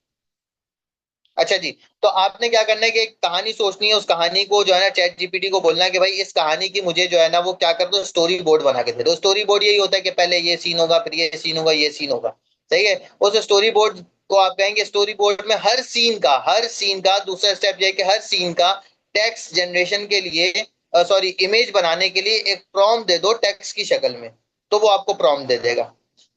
अच्छा जी, तो आपने क्या करना है कि एक कहानी सोचनी है, उस कहानी को जो है ना चैट जीपीटी को बोलना है कि भाई इस कहानी की मुझे जो है ना वो क्या कर दो, स्टोरी बोर्ड बना के दे दो। स्टोरी बोर्ड यही होता है कि पहले ये सीन होगा, फिर ये सीन होगा, ये सीन होगा। सही है, उस स्टोरी बोर्ड को आप कहेंगे, स्टोरी बोर्ड में हर सीन का दूसरा स्टेप ये है कि हर सीन का टेक्स्ट जनरेशन के लिए, सॉरी इमेज बनाने के लिए एक प्रॉम्प्ट दे दो टेक्स्ट की शक्ल में, तो वो आपको प्रॉम्प्ट दे देगा।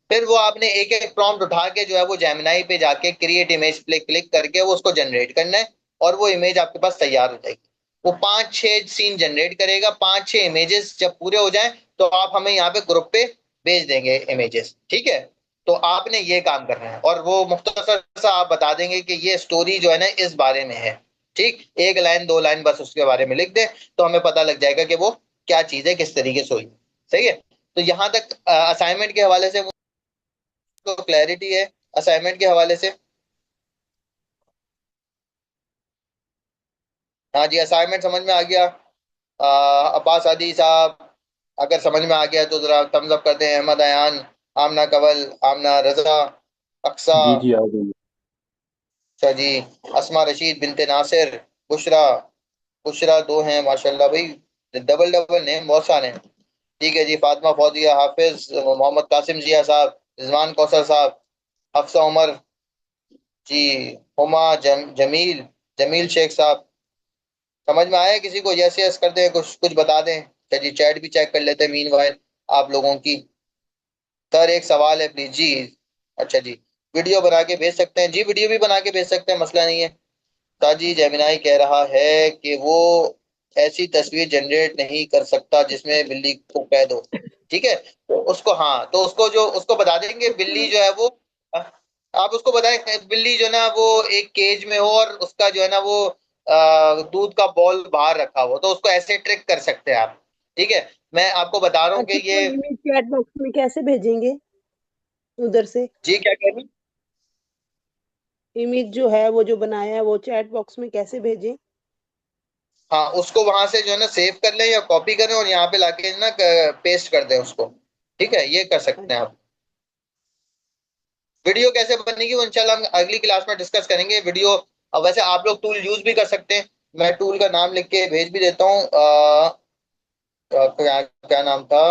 फिर वो आपने एक एक प्रॉम्प्ट उठा के जो है वो जेमिनाई पे जाके क्रिएट इमेज पे क्लिक करके वो उसको जनरेट करना है, और वो इमेज आपके पास तैयार हो जाएगी। वो 5-6 सीन जनरेट करेगा, 5-6 इमेजेस जब पूरे हो जाएं तो आप हमें यहाँ पे ग्रुप पे भेज देंगे इमेजेस। ठीक है, तो आपने ये काम करना है, और वो मुख्तसर सा आप बता देंगे कि ये स्टोरी जो है ना इस बारे में है। ठीक, 1 लाइन 2 लाइन बस उसके बारे में लिख दे, तो हमें पता लग जाएगा कि वो क्या चीज है, किस तरीके से हुई। सही है, तो यहाँ तक असाइनमेंट के हवाले से तो क्लैरिटी है। असाइनमेंट के हवाले से हाँ जी, असाइनमेंट समझ में आ गया। अब्बास आदि साहब, अगर समझ में आ गया तो जरा थम्स अप करते हैं। अहमद अयान, आमना कवल, आमना रजा, अक्सा। जी आ गई। अच्छा जी, अस्मा रशीद बिनते नासिर, बुशरा। बुशरा दो हैं माशाल्लाह भाई, डबल डबल नेम बहुत सारे हैं। ठीक है जी, फातिमा फौजिया, हाफिज मोहम्मद कासिम जिया साहब, रिजवान कौसर साहब, हफ्सा उमर जी, हुमा जमील, जमील शेख साहब। समझ में आया किसी को? यस यस कर दें, कुछ कुछ बता दें। चलिए चैट भी चेक कर लेते हैं मीनवाइल आप लोगों की। सर एक सवाल है प्लीज जी। अच्छा जी, वीडियो बना के भेज सकते हैं जी, वीडियो भी बना के भेज सकते हैं, मसला नहीं है। ताजी जेमिनाई कह रहा है कि वो ऐसी तस्वीर जनरेट नहीं कर सकता जिसमें बिल्ली को कैद हो। ठीक है, तो उसको, हाँ तो उसको जो उसको बता देंगे बिल्ली जो है वो, आप उसको बताएं बिल्ली जो है ना वो एक केज में हो, और उसका जो है ना वो दूध का बॉल बाहर रखा हो, तो उसको ऐसे ट्रिक कर सकते हैं आप। ठीक है, मैं आपको बता रहा हूँ कि अच्छा, ये। तो इमेज चैट बॉक्स में कैसे भेजेंगे उधर से? जी क्या कह रही हैं? इमेज जो है वो जो बनाया है वो चैट बॉक्स में कैसे भेजें? हाँ, उसको वहां से जो है ना सेव कर लें या कॉपी करें और यहाँ पे लाके ना पेस्ट कर दें उसको। ठीक है, ये कर सकते हैं आप। वीडियो कैसे बनेगी वो इंशाल्लाह हम अगली क्लास में डिस्कस करेंगे वीडियो। अब वैसे आप लोग टूल यूज भी कर सकते हैं, मैं टूल का नाम लिख के भेज भी देता हूँ। क्या क्या नाम था,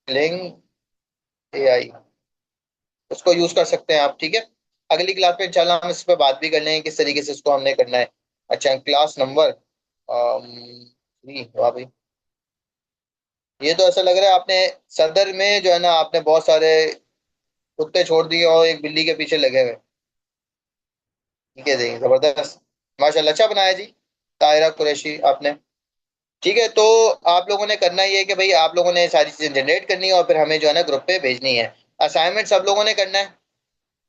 क्लिंग एआई, उसको यूज कर सकते हैं आप। ठीक है, अगली क्लास में इंशाल्लाह हम इस पे बात भी कर लेंगे किस तरीके से इसको हमने करना है। अच्छा, क्लास नंबर 3। वाह भाई, ये तो ऐसा लग रहा है आपने सदर में जो है ना, आपने बहुत सारे कुत्ते छोड़ दिए और एक बिल्ली के पीछे लगे हुए। ठीक है जी, जबरदस्त, माशाल्लाह, अच्छा बनाया जी ताहिरा कुरैशी आपने। ठीक है, तो आप लोगों ने करना ये है कि भाई आप लोगों ने सारी चीजें जनरेट करनी है और फिर हमें जो है ना ग्रुप पे भेजनी है। असाइनमेंट सब लोगों ने करना है।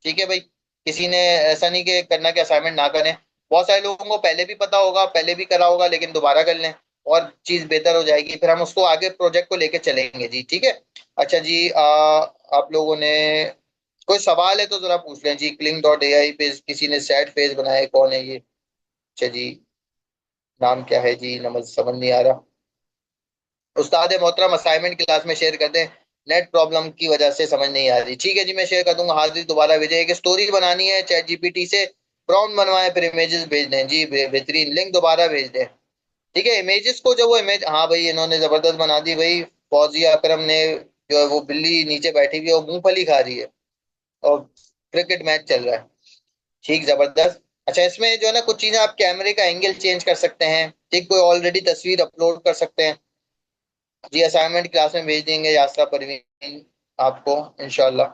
ठीक है भाई, किसी ने ऐसा नहीं कि करना कि असाइनमेंट ना करें। बहुत सारे लोगों को पहले भी पता होगा, पहले भी करा होगा, लेकिन दोबारा कर लें और चीज बेहतर हो जाएगी, फिर हम उसको आगे प्रोजेक्ट को लेके चलेंगे जी। ठीक है। अच्छा जी, आप लोगों ने कोई सवाल है तो जरा पूछ लें जी। क्लिंग डॉट ए आई पे किसी ने सैड फेज बनाया है, कौन है ये? अच्छा जी, नाम क्या है जी, नमज समझ नहीं आ रहा। उस्ताद मोहतरम असाइनमेंट क्लास में शेयर कर दें, नेट प्रॉब्लम की वजह से समझ नहीं आ रही। ठीक है जी, मैं शेयर कर दूंगा, हाजिर दोबारा भेजें। एक स्टोरी बनानी है चैट जीपीटी से, प्रॉम्प्ट बनवाएं, फिर इमेजेस भेज दें जी। बेहतरीन, लिंक दोबारा भेज दें। ठीक है, इमेजेस को, जब वो इमेज, हाँ भाई इन्होंने जबरदस्त बना दी भाई। फौजिया अकरम ने, जो है वो बिल्ली नीचे बैठी हुई है, वो मूंगफली खा रही है और क्रिकेट मैच चल रहा है। ठीक, जबरदस्त। अच्छा, इसमें जो है ना कुछ चीजें, आप कैमरे का एंगल चेंज कर सकते हैं। ठीक, कोई ऑलरेडी तस्वीर अपलोड कर सकते हैं जी। असाइनमेंट क्लास में भेज देंगे यास्रा परवीन आपको, इंशाल्लाह।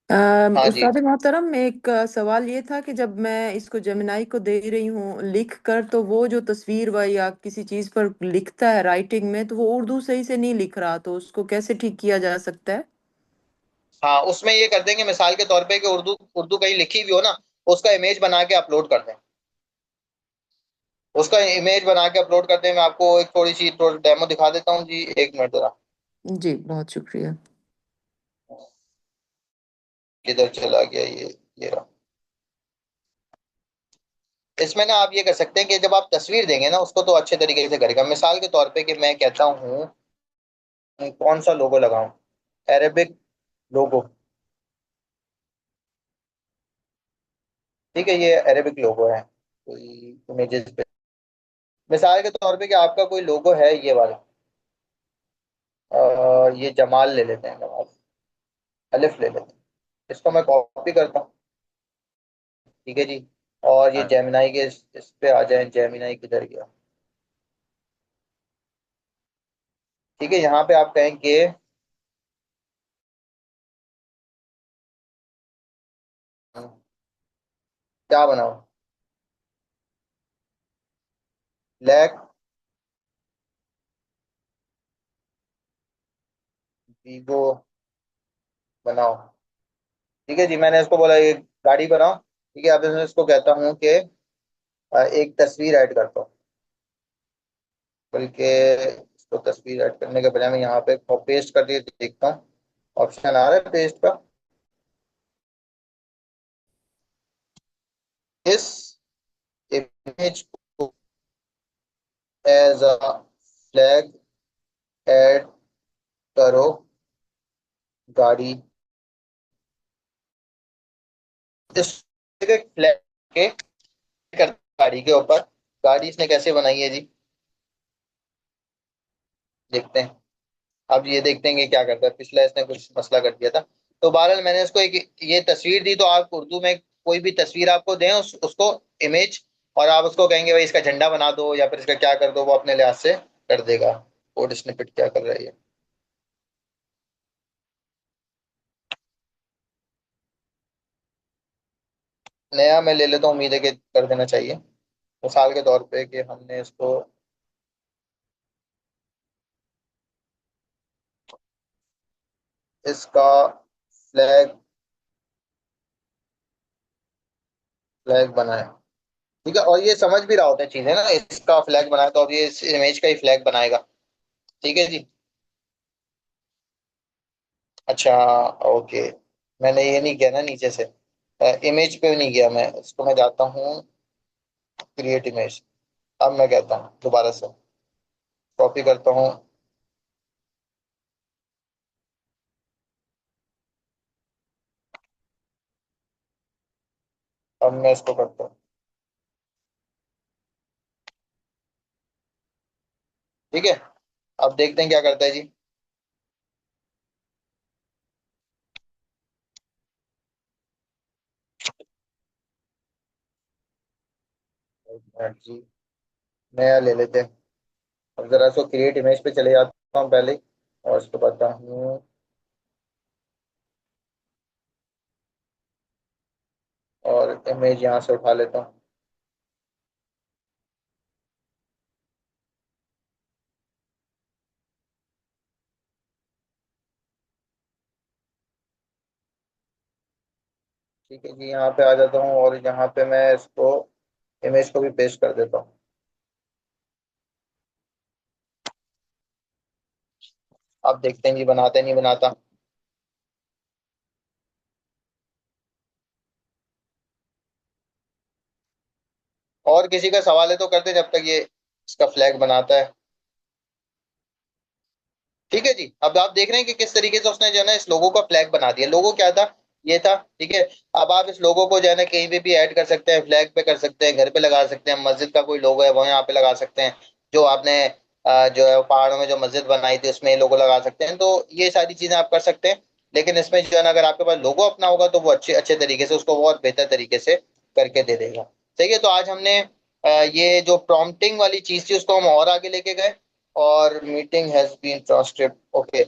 हाँ जी। उस्ताद मोहतरम, एक सवाल ये था कि जब मैं इसको जेमिनाई को दे रही हूँ लिख कर, तो वो जो तस्वीर व या किसी चीज पर लिखता है राइटिंग में, तो वो उर्दू सही से नहीं लिख रहा, तो उसको कैसे ठीक किया जा सकता है? हाँ, उसमें ये कर देंगे मिसाल के तौर पे कि उर्दू उर्दू कहीं लिखी हुई हो ना, उसका इमेज बना के अपलोड कर दें। उसका इमेज बना के अपलोड कर दें। मैं आपको एक थोड़ी सी डेमो दिखा देता हूँ जी, 1 मिनट जरा। जी, बहुत शुक्रिया। किधर चला गया ये रहा। इसमें ना आप ये कर सकते हैं कि जब आप तस्वीर देंगे ना, उसको तो अच्छे तरीके से करेगा। मिसाल के तौर पे कि मैं कहता हूँ कौन सा लोगो लगाऊं, अरेबिक लोगो। ठीक है, ये अरेबिक लोगो है कोई इमेजेस पे। मिसाल के तौर पे कि आपका कोई लोगो है ये वाला, ये जमाल ले लेते हैं, जमाल, अलिफ ले लेते हैं। इसको मैं कॉपी करता हूँ। ठीक है जी, और ये जेमिनाई के इस पे आ जाए। जेमिनाई किधर गया? ठीक है, यहाँ पे आप कहें कि क्या बनाओ, ब्लैक वीगो बनाओ। ठीक है जी, मैंने इसको बोला ये गाड़ी बनाओ। ठीक है, अब मैं इसको कहता हूँ कि एक तस्वीर ऐड करता हूँ, बल्कि इसको तस्वीर ऐड करने के बजाय मैं यहाँ पे पेस्ट कर दिए, देखता हूँ ऑप्शन आ रहा है पेस्ट का। इस इमेज को एज अ फ्लैग ऐड करो गाड़ी, इस फ्लैग के कर गाड़ी के ऊपर। गाड़ी इसने कैसे बनाई है जी, देखते हैं। अब ये देखते हैं कि क्या करता है। पिछला इसने कुछ मसला कर दिया था। तो बहरहाल मैंने इसको एक ये तस्वीर दी, तो आप उर्दू में कोई भी तस्वीर आपको दें, उसको इमेज, और आप उसको कहेंगे भाई इसका झंडा बना दो या फिर इसका क्या कर दो, वो अपने लिहाज से कर देगा। कोड स्निपेट क्या कर रही है। नया मैं ले लेता हूँ, उम्मीद है कि कर देना चाहिए। मिसाल के तौर पे कि हमने इसको इसका फ्लैग फ्लैग बनाए। ठीक है, और ये समझ भी रहा होता है चीजें ना, इसका फ्लैग बनाया तो अब ये इस इमेज का ही फ्लैग बनाएगा। ठीक है जी। अच्छा, ओके, मैंने ये नहीं किया ना नीचे से, इमेज पे नहीं गया मैं, इसको मैं जाता हूँ क्रिएट इमेज। अब मैं कहता हूँ दोबारा से कॉपी करता हूँ। अब मैं इसको करता हूँ ठीक है, अब देखते हैं क्या करता है जी। जी नया ले लेते हैं। अब जरा सो क्रिएट इमेज पे चले जाता हूँ पहले, और उसको बताता हूँ। और इमेज यहाँ से उठा लेता हूँ। ठीक है जी, यहाँ पे आ जाता हूँ और यहाँ पे मैं इसको इमेज को भी पेस्ट कर देता हूँ। अब देखते हैं जी बनाते नहीं बनाता। और किसी का सवाल है तो करते जब तक ये इसका फ्लैग बनाता है। ठीक है जी, अब आप देख रहे हैं कि किस तरीके से उसने जो है ना इस लोगो का फ्लैग बना दिया। लोगो क्या था, ये था। ठीक है, अब आप इस लोगो को जो है ना कहीं पे भी ऐड कर सकते हैं, फ्लैग पे कर सकते हैं, घर पे लगा सकते हैं, मस्जिद का कोई लोगो है वो यहाँ पे लगा सकते हैं। जो आपने जो है पहाड़ों में जो मस्जिद बनाई थी उसमें ये लोगो लगा सकते हैं। तो ये सारी चीजें आप कर सकते हैं। लेकिन इसमें जो है ना अगर आपके पास लोगो अपना होगा तो वो अच्छे अच्छे तरीके से उसको बहुत बेहतर तरीके से करके दे देगा। सही है, तो आज हमने ये जो प्रॉम्प्टिंग वाली चीज थी उसको हम और आगे लेके गए। और meeting has been transcript, okay.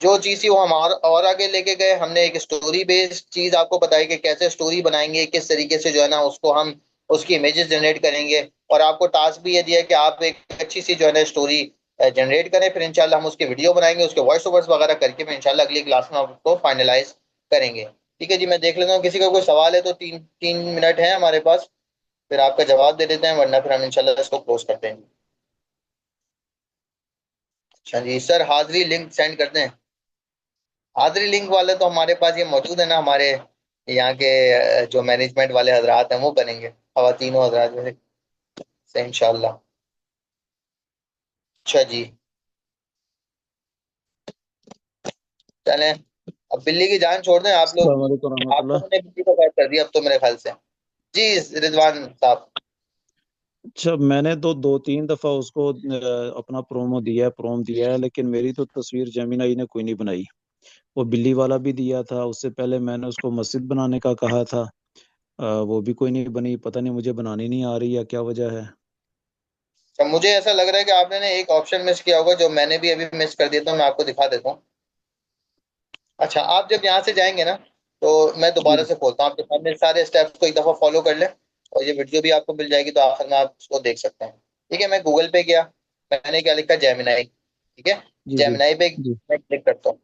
जो चीज थी वो हम और आगे लेके गए। हमने एक स्टोरी बेस्ड चीज आपको बताई कि कैसे स्टोरी बनाएंगे, किस तरीके से जो है ना उसको हम उसकी इमेजेस जनरेट करेंगे। और आपको टास्क भी ये दिया है कि आप एक अच्छी सी जो है ना स्टोरी जनरेट करें, फिर इंशाल्लाह हम उसके वीडियो बनाएंगे, उसके वॉइस ओवर्स वगैरह करके फिर इंशाल्लाह अगली क्लास में आपको फाइनलाइज करेंगे। ठीक है जी, मैं देख लेता हूँ किसी का कोई सवाल है तो 3 3 मिनट है हमारे पास, फिर आपका जवाब दे देते हैं, वरना फिर हम इंशाल्लाह इसको क्लोज करते हैं। अच्छा जी सर, हाजिरी लिंक सेंड करते हैं। हाजिरी लिंक वाले तो हमारे पास ये मौजूद है ना, हमारे यहाँ के जो मैनेजमेंट वाले हजरात हैं वो करेंगे, खवातीनों हजरात जैसे से इंशाल्लाह। अच्छा जी, चलें, अब बिल्ली की जान छोड़ दें आप लोग। अस्सलाम वालेकुम आप रहमतुल्लाह। लोगों ने बिल्ली को गायब कर दिया अब तो मेरे ख्याल से। जी रिजवान साहब। अच्छा, मैंने तो 2 3 दफा उसको अपना प्रोम दिया है, लेकिन मेरी तो तस्वीर जेमिनाई ने कोई नहीं बनाई। वो बिल्ली वाला भी दिया था, उससे पहले मैंने उसको मस्जिद बनाने का कहा था, वो भी कोई नहीं बनी। पता नहीं मुझे बनानी नहीं आ रही या क्या वजह है। अच्छा, मुझे ऐसा लग रहा है कि आपने ना एक ऑप्शन मिस किया होगा जो मैंने भी अभी मिस कर दिया, तो मैं आपको दिखा देता हूँ। अच्छा, आप जब यहाँ से जाएंगे ना तो मैं जी दोबारा से खोलता हूँ आपके सामने, सारे स्टेप्स को एक दफा फॉलो कर लें, और ये वीडियो भी आपको मिल जाएगी तो आखिर में आप उसको देख सकते हैं। ठीक है, मैं गूगल पे गया, मैंने क्या लिखा, जेमिनाई। ठीक है, जी जी जेमिनाई पे जी मैं क्लिक करता हूँ।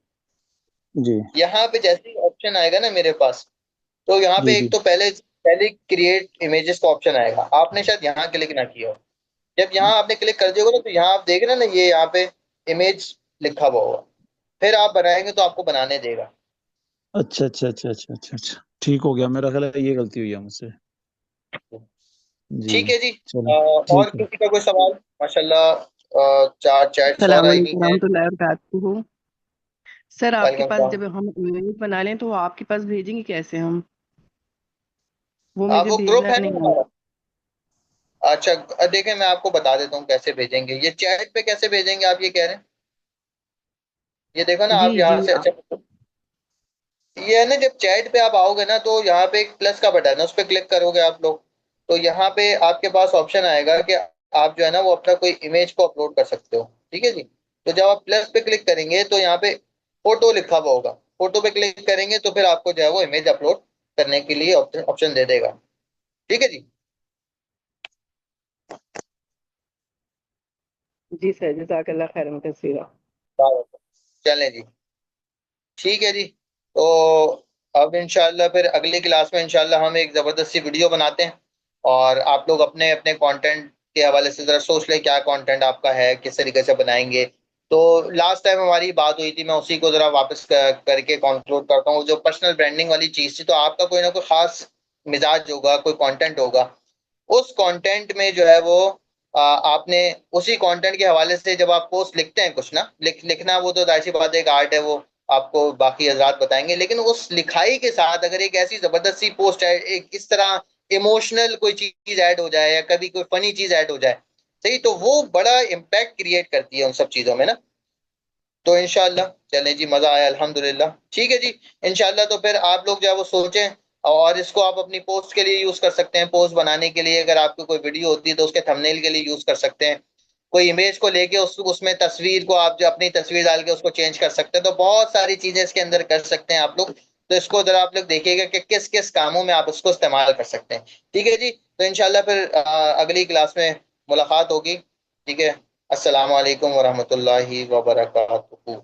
जी यहाँ पे जैसे ही ऑप्शन आएगा ना मेरे पास, तो यहाँ जी पे जी। एक तो पहले पहले क्रिएट इमेजेस का ऑप्शन आएगा, आपने शायद यहाँ क्लिक ना किया हो। जब यहाँ आपने क्लिक कर दिया होगा ना तो यहाँ आप देख रहे हैं ना, ये यहाँ पे इमेज लिखा हुआ होगा, फिर आप बनाएंगे तो आपको बनाने देगा। अच्छा अच्छा अच्छा अच्छा अच्छा अच्छा, ठीक हो गया। मेरा ख्याल है ये गलती हुई है मुझसे। जी ठीक है जी, चलो, और ठीक है। किसी का कोई सवाल? माशाल्लाह, चार चैट्स और अस्सलाम आई हुई वालेकुम हैं। रहमतुल्लाहि व बरकातुहू। सर आपके वालेकुम पास सलाम। जब हम इमेज बना लें तो आपके पास भेजेंगे कैसे हम? वो मुझे वो ग्रुप भेजना है ना नहीं हमारा। आया। अच्छा, देखें मैं आपको बता देता हूँ कैसे भेजेंगे। ये चैट पे कैसे भेजेंगे आप ये कह रहे हैं? ये देखो ना जी आप जी यहाँ से, अच्छा ये है ना, जब चैट पे आप आओगे ना तो यहाँ पे एक प्लस का बटन है, उस पर क्लिक करोगे आप लोग, तो यहाँ पे आपके पास ऑप्शन आएगा कि आप जो है ना वो अपना कोई इमेज को अपलोड कर सकते हो। ठीक है जी, तो जब आप प्लस पे क्लिक करेंगे तो यहाँ पे फोटो लिखा हुआ होगा, फोटो पे क्लिक करेंगे तो फिर आपको जो है वो इमेज अपलोड करने के लिए ऑप्शन दे देगा। ठीक है जी। जी सर, जज़ाकल्लाह खैरन कसीरा। चलें जी, ठीक है जी। तो अब इंशाल्लाह फिर अगली क्लास में इंशाल्लाह हम एक ज़बरदस्ती वीडियो बनाते हैं, और आप लोग अपने अपने कंटेंट के हवाले से ज़रा सोच लें क्या कंटेंट आपका है, किस तरीके से बनाएंगे। तो लास्ट टाइम हमारी बात हुई थी, मैं उसी को ज़रा वापस करके कंक्लूड करता हूँ। जो पर्सनल ब्रांडिंग वाली चीज़ थी, तो आपका कोई ना कोई ख़ास मिजाज होगा, कोई कंटेंट होगा, उस कंटेंट में जो है वो आपने उसी कंटेंट के हवाले से जब आप पोस्ट लिखते हैं कुछ ना लिखना, वो तो जाहिर सी बात है, एक आर्ट है, वो आपको बाकी हजरात बताएंगे। लेकिन उस लिखाई के साथ अगर एक ऐसी जबरदस्त सी पोस्ट है, एक इस तरह इमोशनल कोई चीज ऐड हो जाए या कभी कोई फनी चीज ऐड हो जाए, सही, तो वो बड़ा इम्पैक्ट क्रिएट करती है उन सब चीजों में ना। तो इंशाल्लाह चलें जी, मजा आया अल्हम्दुलिल्लाह। ठीक है जी, इंशाल्लाह तो फिर आप लोग जो है वो सोचें, और इसको आप अपनी पोस्ट के लिए यूज कर सकते हैं, पोस्ट बनाने के लिए। अगर आपको कोई वीडियो होती है तो उसके थंबनेल के लिए यूज कर सकते हैं। कोई इमेज को लेके उसमें तस्वीर को आप जो अपनी तस्वीर डाल के उसको चेंज कर सकते हैं। तो बहुत सारी चीजें इसके अंदर कर सकते हैं आप लोग। तो इसको जरा आप लोग देखिएगा कि किस किस कामों में आप इसको इस्तेमाल कर सकते हैं। ठीक है जी, तो इंशाल्लाह फिर अगली क्लास में मुलाकात होगी। ठीक है, अस्सलाम वालेकुम वरहमतुल्लाहि वबरकातुहू।